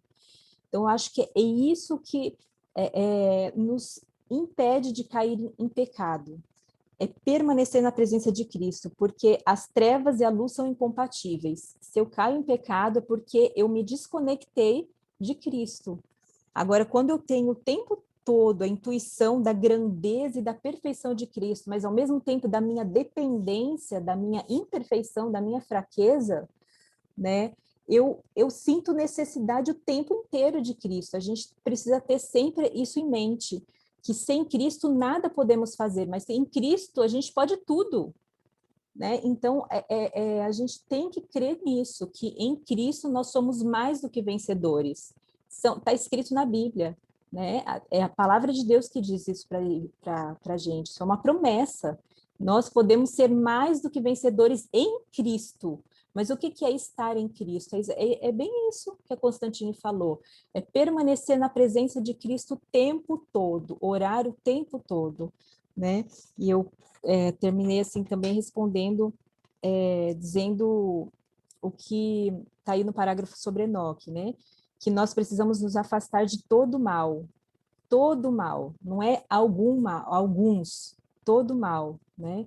Então, eu acho que é isso que nos impede de cair em pecado, é permanecer na presença de Cristo, porque as trevas e a luz são incompatíveis. Se eu caio em pecado é porque eu me desconectei de Cristo. Agora, quando eu tenho o tempo todo a intuição da grandeza e da perfeição de Cristo, mas ao mesmo tempo da minha dependência, da minha imperfeição, da minha fraqueza, né? Eu sinto necessidade o tempo inteiro de Cristo. A gente precisa ter sempre isso em mente, que sem Cristo nada podemos fazer, mas em Cristo a gente pode tudo, né? Então, a gente tem que crer nisso, que em Cristo nós somos mais do que vencedores. Está escrito na Bíblia, né? É a palavra de Deus que diz isso para a gente. Isso é uma promessa. Nós podemos ser mais do que vencedores em Cristo. Mas o que é estar em Cristo? É bem isso que a Constantine falou. É permanecer na presença de Cristo o tempo todo, orar o tempo todo, né? E eu terminei assim também respondendo, dizendo o que está aí no parágrafo sobre Enoque, né? Que nós precisamos nos afastar de todo mal, não é algum mal, alguns, todo mal, né?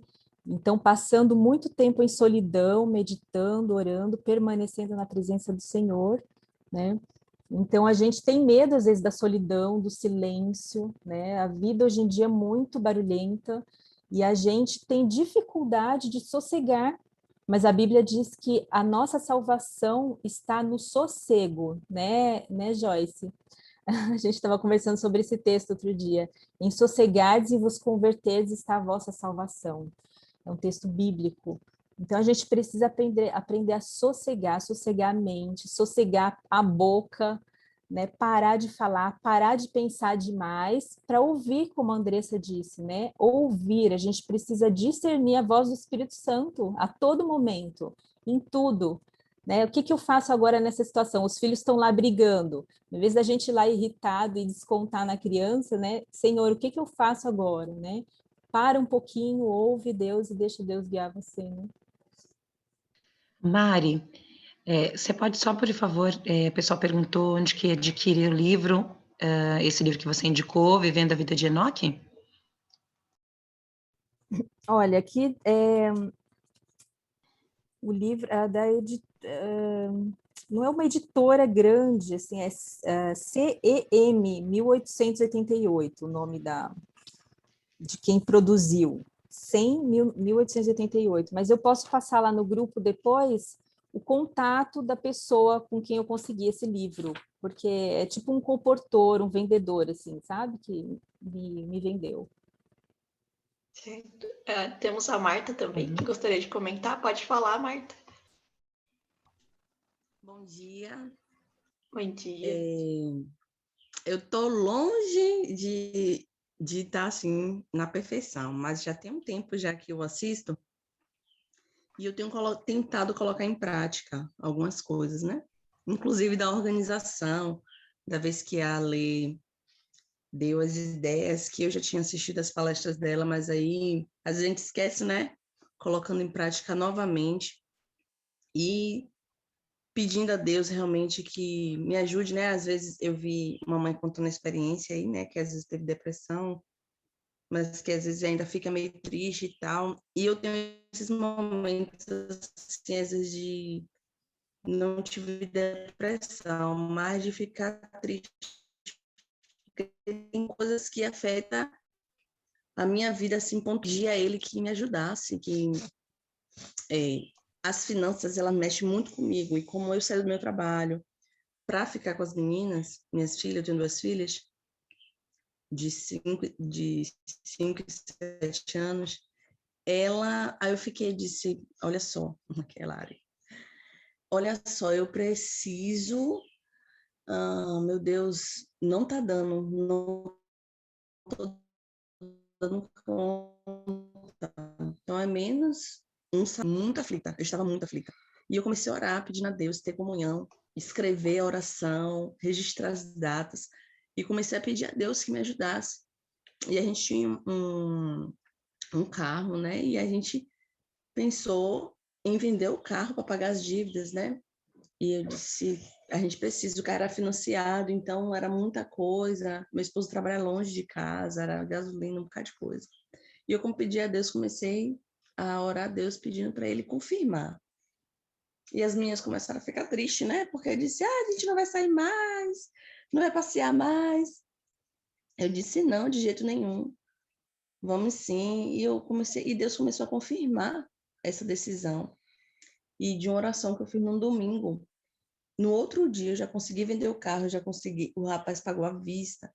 Então, passando muito tempo em solidão, meditando, orando, permanecendo na presença do Senhor, né? Então, a gente tem medo, às vezes, da solidão, do silêncio, né? A vida hoje em dia é muito barulhenta e a gente tem dificuldade de sossegar, mas a Bíblia diz que a nossa salvação está no sossego, né, Joyce? A gente estava conversando sobre esse texto outro dia. Em sossegardes e vos converterdes está a vossa salvação. É um texto bíblico. Então, a gente precisa aprender a sossegar a mente, sossegar a boca, né? Parar de falar, parar de pensar demais, para ouvir, como a Andressa disse, né? Ouvir, a gente precisa discernir a voz do Espírito Santo a todo momento, em tudo. Né? O que eu faço agora nessa situação? Os filhos estão lá brigando. Em vez da gente ir lá irritado e descontar na criança, né? Senhor, o que eu faço agora, né? Para um pouquinho, ouve Deus e deixa Deus guiar você, né? Mari, você pode só, por favor, o pessoal perguntou onde que adquirir o livro, esse livro que você indicou, Vivendo a Vida de Enoque? Olha, aqui o livro é não é uma editora grande, assim, é CEM 1888, o nome de quem produziu. 1888, mas eu posso passar lá no grupo depois o contato da pessoa com quem eu consegui esse livro, porque é tipo um comportor, um vendedor, assim, sabe? Que me vendeu. Certo. Temos a Marta também, que gostaria de comentar. Pode falar, Marta. Bom dia. Bom dia. Eu estou longe de estar assim na perfeição, mas já tem um tempo já que eu assisto e eu tenho tentado colocar em prática algumas coisas, né? Inclusive da organização, da vez que a Lê deu as ideias, que eu já tinha assistido as palestras dela, mas aí a gente esquece, né? Colocando em prática novamente e pedindo a Deus realmente que me ajude, né? Às vezes eu vi mamãe contando a experiência aí, né? Que às vezes teve depressão, mas que às vezes ainda fica meio triste e tal. E eu tenho esses momentos, assim, às vezes de não tive depressão, mas de ficar triste. Porque tem coisas que afetam a minha vida, assim, ponto de a ele que me ajudasse, que as finanças, ela mexe muito comigo. E como eu saio do meu trabalho, para ficar com as meninas, minhas filhas, eu tenho 2 filhas, de 5 e 7 anos, aí eu disse, olha só, naquela área, olha só, eu preciso, meu Deus, não tá dando, não tô dando conta, então é menos muito aflita, eu estava muito aflita, e eu comecei a orar, pedindo a Deus, ter comunhão, escrever a oração, registrar as datas, e comecei a pedir a Deus que me ajudasse. E a gente tinha um carro, né? E a gente pensou em vender o carro para pagar as dívidas, né? E eu disse, a gente precisa, o carro era financiado, então era muita coisa. Meu esposo trabalha longe de casa, era gasolina, um bocado de coisa. E eu, como pedi a Deus, comecei a orar a Deus pedindo para ele confirmar. E as meninas começaram a ficar tristes, né? Porque eu disse, a gente não vai sair mais, não vai passear mais. Eu disse, não, de jeito nenhum. Vamos sim. E Deus começou a confirmar essa decisão. E de uma oração que eu fiz num domingo. No outro dia eu já consegui vender o carro, já consegui, o rapaz pagou à vista.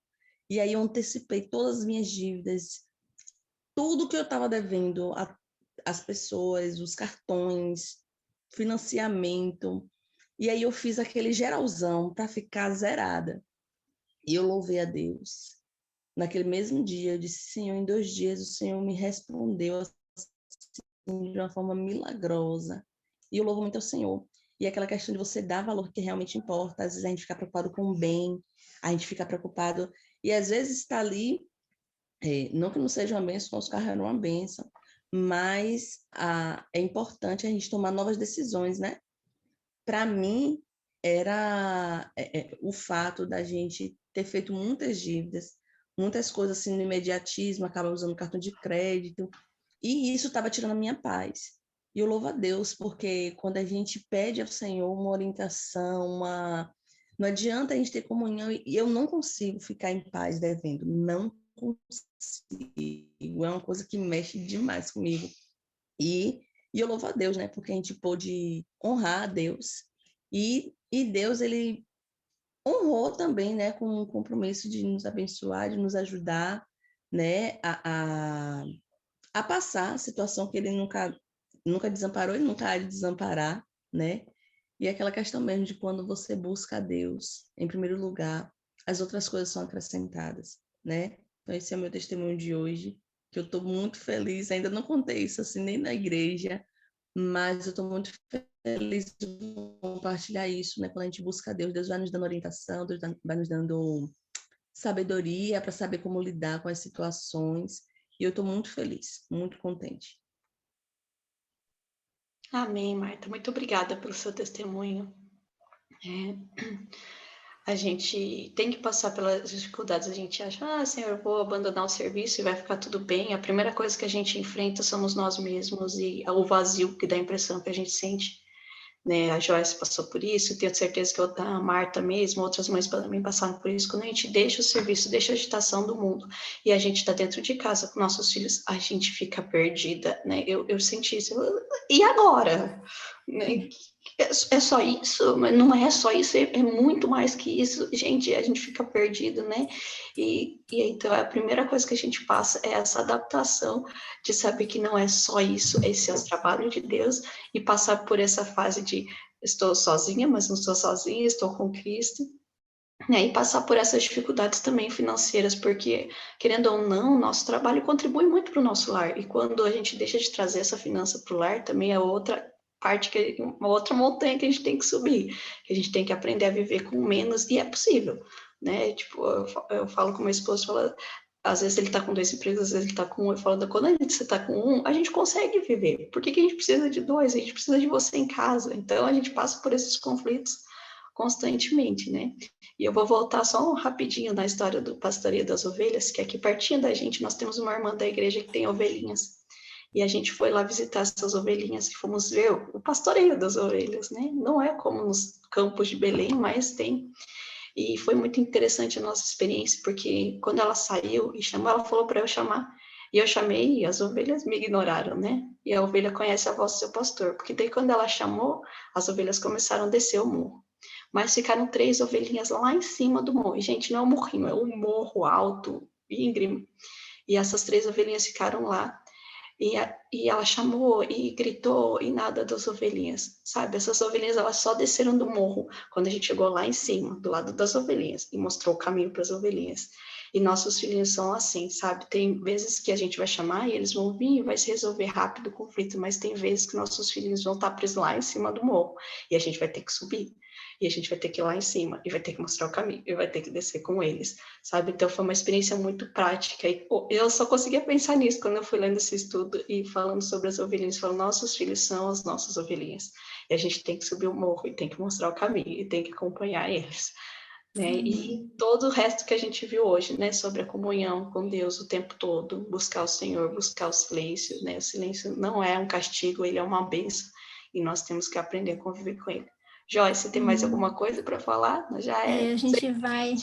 E aí eu antecipei todas as minhas dívidas, tudo que eu estava devendo às pessoas, os cartões, financiamento. E aí eu fiz aquele geralzão para ficar zerada. E eu louvei a Deus. Naquele mesmo dia, eu disse, Senhor, em 2 dias o Senhor me respondeu assim, de uma forma milagrosa. E eu louvo muito ao Senhor. E aquela questão de você dar valor que realmente importa. Às vezes a gente fica preocupado com o bem, a gente fica preocupado. E às vezes está ali, não que não seja uma bênção, nosso carro era uma bênção, mas é importante a gente tomar novas decisões, né? Para mim, era o fato da gente ter feito muitas dívidas, muitas coisas assim no imediatismo, acaba usando cartão de crédito, e isso estava tirando a minha paz. E eu louvo a Deus, porque quando a gente pede ao Senhor uma orientação, Não adianta a gente ter comunhão e eu não consigo ficar em paz devendo. Não consigo. É uma coisa que mexe demais comigo. E eu louvo a Deus, né? Porque a gente pôde honrar a Deus. E Deus, ele honrou também, né? Com o compromisso de nos abençoar, de nos ajudar, né? A passar a situação que ele nunca desamparou e nunca há de desamparar, né? E aquela questão mesmo de quando você busca a Deus, em primeiro lugar, as outras coisas são acrescentadas, né? Então, esse é o meu testemunho de hoje, que eu estou muito feliz, ainda não contei isso assim nem na igreja, mas eu estou muito feliz de compartilhar isso, né? Quando a gente busca a Deus, Deus vai nos dando orientação, Deus vai nos dando sabedoria para saber como lidar com as situações, e eu estou muito feliz, muito contente. Amém, Marta. Muito obrigada pelo seu testemunho. A gente tem que passar pelas dificuldades. A gente acha, Senhor, eu vou abandonar o serviço e vai ficar tudo bem. A primeira coisa que a gente enfrenta somos nós mesmos e o vazio que dá a impressão que a gente sente. Né? A Joyce passou por isso, tenho certeza que a Marta mesmo, outras mães também passaram por isso. Quando a gente deixa o serviço, deixa a agitação do mundo e a gente está dentro de casa com nossos filhos, a gente fica perdida, né? Eu senti isso. E agora? Né? É só isso? Mas não é só isso, é muito mais que isso. Gente, a gente fica perdido, né? E então a primeira coisa que a gente passa é essa adaptação de saber que não é só isso, esse é o trabalho de Deus, e passar por essa fase de estou sozinha, mas não estou sozinha, estou com Cristo, né? E passar por essas dificuldades também financeiras, porque, querendo ou não, nosso trabalho contribui muito para o nosso lar, e quando a gente deixa de trazer essa finança para o lar, também é outra parte, uma outra montanha que a gente tem que subir, que a gente tem que aprender a viver com menos, e é possível, né? Tipo, eu falo com meu esposo, fala, às vezes ele está com 2 empregos, às vezes ele está com um, eu falo, quando você está com um, a gente consegue viver, por que a gente precisa de 2? A gente precisa de você em casa, então a gente passa por esses conflitos constantemente, né? E eu vou voltar só rapidinho na história do Pastoreio das Ovelhas, que aqui pertinho da gente, nós temos uma irmã da igreja que tem ovelhinhas, e a gente foi lá visitar essas ovelhinhas e fomos ver o pastoreio das ovelhas, né? Não é como nos campos de Belém, mas tem. E foi muito interessante a nossa experiência, porque quando ela saiu e chamou, ela falou para eu chamar. E eu chamei e as ovelhas me ignoraram, né? E a ovelha conhece a voz do seu pastor, porque daí quando ela chamou, as ovelhas começaram a descer o morro. Mas ficaram 3 ovelhinhas lá em cima do morro. E, gente, não é um morrinho, é um morro alto, íngreme. E essas 3 ovelhinhas ficaram lá. E ela chamou e gritou e nada das ovelhinhas, sabe? Essas ovelhinhas, elas só desceram do morro quando a gente chegou lá em cima, do lado das ovelhinhas, e mostrou o caminho para as ovelhinhas. E nossos filhinhos são assim, sabe? Tem vezes que a gente vai chamar e eles vão vir e vai se resolver rápido o conflito, mas tem vezes que nossos filhinhos vão estar presos lá em cima do morro, e a gente vai ter que subir. E a gente vai ter que ir lá em cima, e vai ter que mostrar o caminho, e vai ter que descer com eles, sabe? Então foi uma experiência muito prática, e eu só conseguia pensar nisso quando eu fui lendo esse estudo e falando sobre as ovelhinhas, falando, nossos filhos são as nossas ovelhinhas, e a gente tem que subir o morro, e tem que mostrar o caminho, e tem que acompanhar eles, né? E todo o resto que a gente viu hoje, né, sobre a comunhão com Deus o tempo todo, buscar o Senhor, buscar o silêncio, né? O silêncio não é um castigo, ele é uma bênção, e nós temos que aprender a conviver com ele. Joyce, você tem mais alguma coisa para falar? Já a gente vai,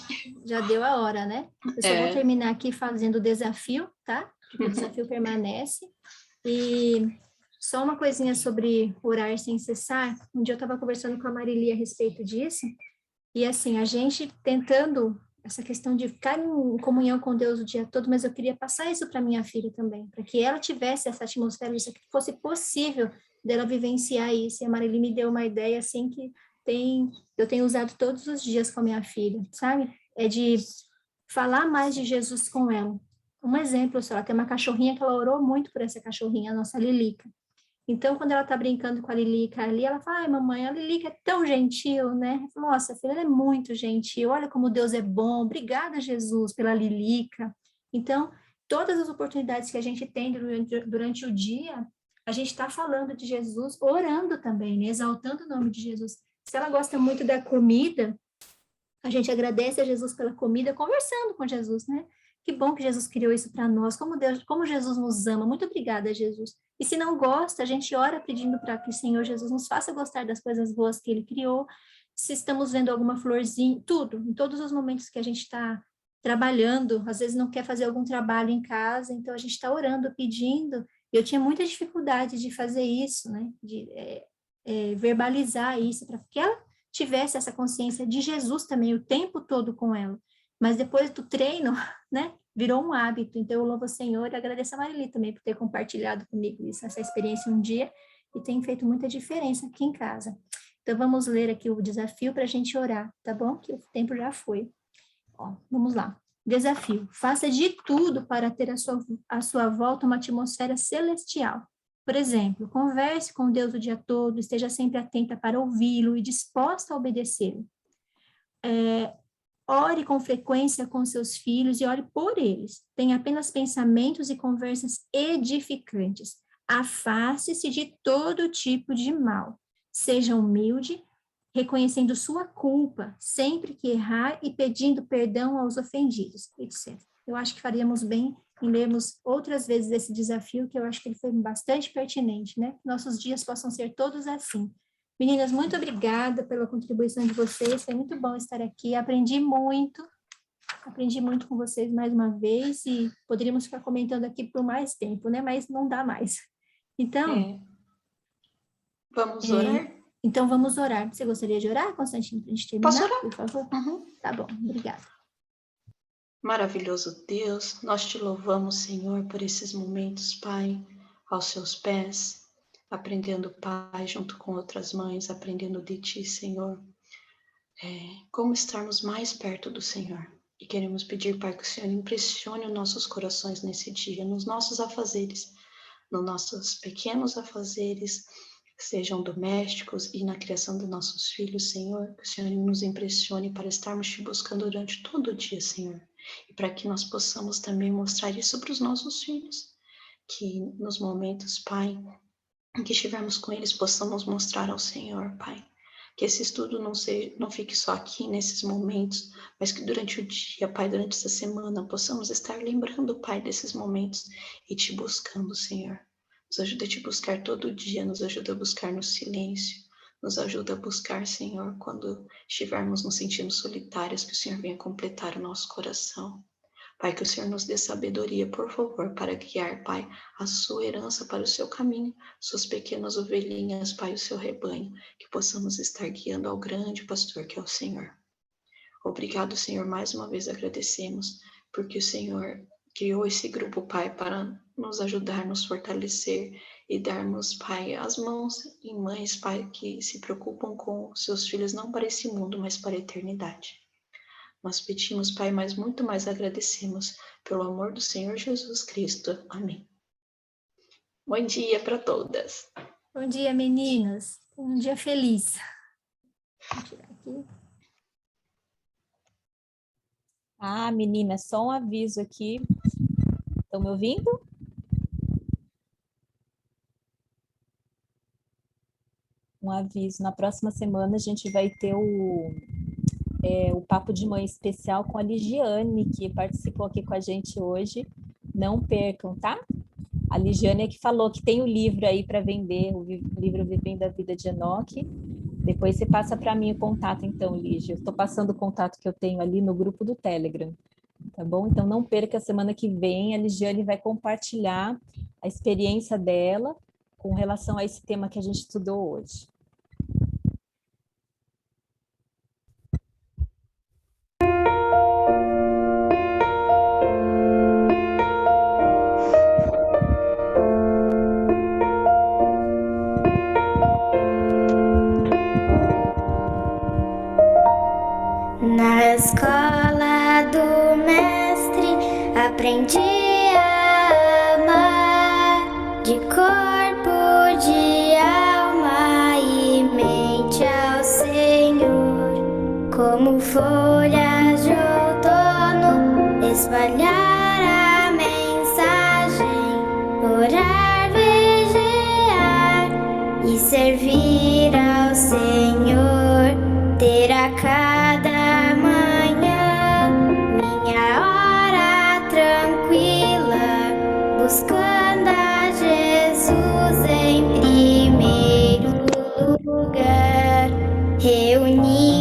já deu a hora, né? Eu só vou terminar aqui fazendo o desafio, tá? Porque o desafio permanece. E só uma coisinha sobre orar sem cessar. Um dia eu estava conversando com a Marili a respeito disso, e assim, a gente tentando essa questão de ficar em comunhão com Deus o dia todo, mas eu queria passar isso para minha filha também, para que ela tivesse essa atmosfera, isso que fosse possível dela vivenciar isso. E a Marili me deu uma ideia assim que eu tenho usado todos os dias com a minha filha, sabe? É de falar mais de Jesus com ela. Um exemplo só, ela tem uma cachorrinha que ela orou muito por essa cachorrinha, a nossa Lilica. Então, quando ela tá brincando com a Lilica ali, ela fala, ai, mamãe, a Lilica é tão gentil, né? Eu falo, nossa, filha, ela é muito gentil, olha como Deus é bom, obrigada, Jesus, pela Lilica. Então, todas as oportunidades que a gente tem durante o dia, a gente está falando de Jesus, orando também, né? Exaltando o nome de Jesus. Se ela gosta muito da comida, a gente agradece a Jesus pela comida, conversando com Jesus, né? Que bom que Jesus criou isso para nós, como Jesus nos ama. Muito obrigada, Jesus. E se não gosta, a gente ora pedindo para que o Senhor Jesus nos faça gostar das coisas boas que Ele criou. se estamos vendo alguma florzinha, tudo, em todos os momentos que a gente está trabalhando, às vezes não quer fazer algum trabalho em casa, então a gente está orando, pedindo. Eu tinha muita dificuldade de fazer isso, né? De verbalizar isso, para que ela tivesse essa consciência de Jesus também o tempo todo com ela. Mas depois do treino, né? Virou um hábito. Então eu louvo o Senhor e agradeço a Marili também por ter compartilhado comigo isso, essa experiência um dia, e tem feito muita diferença aqui em casa. Então vamos ler aqui o desafio para a gente orar, tá bom? Que o tempo já foi. Ó, vamos lá. Desafio. Faça de tudo para ter à sua volta uma atmosfera celestial. Por exemplo, converse com Deus o dia todo, esteja sempre atenta para ouvi-lo e disposta a obedecê-lo. Ore com frequência com seus filhos e ore por eles. Tenha apenas pensamentos e conversas edificantes. Afaste-se de todo tipo de mal. Seja humilde, reconhecendo sua culpa sempre que errar e pedindo perdão aos ofendidos, etc. Eu acho que faríamos bem em lermos outras vezes esse desafio, que eu acho que ele foi bastante pertinente, né? Nossos dias possam ser todos assim. Meninas, muito obrigada pela contribuição de vocês, foi muito bom estar aqui, aprendi muito com vocês mais uma vez, e poderíamos ficar comentando aqui por mais tempo, né? Mas não dá mais. Então... Vamos orar? Então, vamos orar. Você gostaria de orar, Constantino, para a gente terminar? Posso orar? Por favor? Uhum. Tá bom, obrigada. Maravilhoso Deus, nós te louvamos, Senhor, por esses momentos, Pai, aos seus pés, aprendendo, Pai, junto com outras mães, aprendendo de Ti, Senhor, como estarmos mais perto do Senhor. E queremos pedir, Pai, que o Senhor impressione os nossos corações nesse dia, nos nossos afazeres, nos nossos pequenos afazeres, sejam domésticos e na criação dos nossos filhos, Senhor, que o Senhor nos impressione para estarmos te buscando durante todo o dia, Senhor, e para que nós possamos também mostrar isso para os nossos filhos, que nos momentos, Pai, em que estivermos com eles, possamos mostrar ao Senhor, Pai, que esse estudo não fique só aqui nesses momentos, mas que durante o dia, Pai, durante essa semana, possamos estar lembrando, Pai, desses momentos e te buscando, Senhor. Nos ajuda a te buscar todo dia, nos ajuda a buscar no silêncio, nos ajuda a buscar, Senhor, quando estivermos nos sentindo solitários, que o Senhor venha completar o nosso coração. Pai, que o Senhor nos dê sabedoria, por favor, para guiar, Pai, a sua herança para o seu caminho, suas pequenas ovelhinhas, Pai, o seu rebanho, que possamos estar guiando ao grande pastor que é o Senhor. Obrigado, Senhor, mais uma vez agradecemos, porque o Senhor criou esse grupo, Pai, para nos ajudar, nos fortalecer e darmos, Pai, as mãos e mães, Pai, que se preocupam com seus filhos, não para esse mundo, mas para a eternidade. Nós pedimos, Pai, mas muito mais agradecemos pelo amor do Senhor Jesus Cristo. Amém. Bom dia para todas. Bom dia, meninas. Um dia feliz. Vou tirar aqui. Ah, menina, só um aviso aqui. Estão me ouvindo? Um aviso. Na próxima semana a gente vai ter o Papo de Mãe especial com a Ligiane, que participou aqui com a gente hoje. Não percam, tá? A Ligiane é que falou que tem o livro aí para vender, o livro Vivendo a Vida de Enoque. Depois você passa para mim o contato, então, Lígia. Eu estou passando o contato que eu tenho ali no grupo do Telegram, tá bom? Então, não perca, semana que vem a Ligiane vai compartilhar a experiência dela com relação a esse tema que a gente estudou hoje. Na escola do mestre aprendi a amar de corpo, de alma e mente ao Senhor, como folhas de outono, espalhar a mensagem, orar, vigiar e servir ao Senhor, ter a cada manhã minha hora tranquila, buscando a Jesus em primeiro lugar, reunir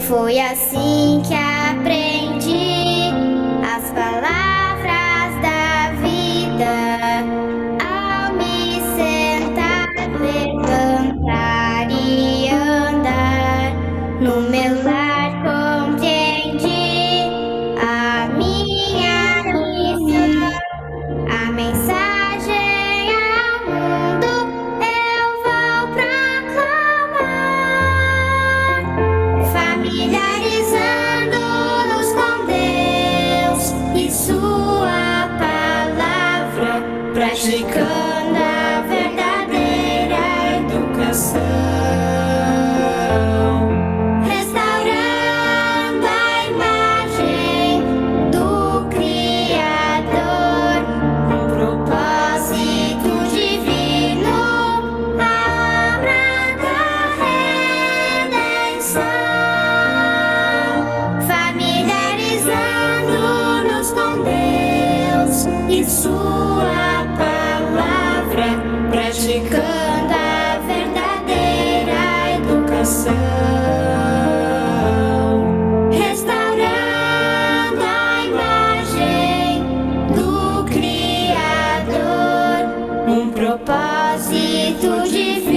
Foi assim que aprendi as palavras da vida. Ao me sentar, levantar e andar, no meu lar compreendi a minha missão. A mensagem ao mundo eu vou proclamar, familiarizando-nos com Deus e sua palavra, praticando a verdadeira educação. Restaurando a imagem do Criador, um propósito divino, a obra da redenção. Familiarizando-nos com Deus e sua palavra, praticando a verdadeira educação. Restaurando a imagem do Criador, um propósito divino.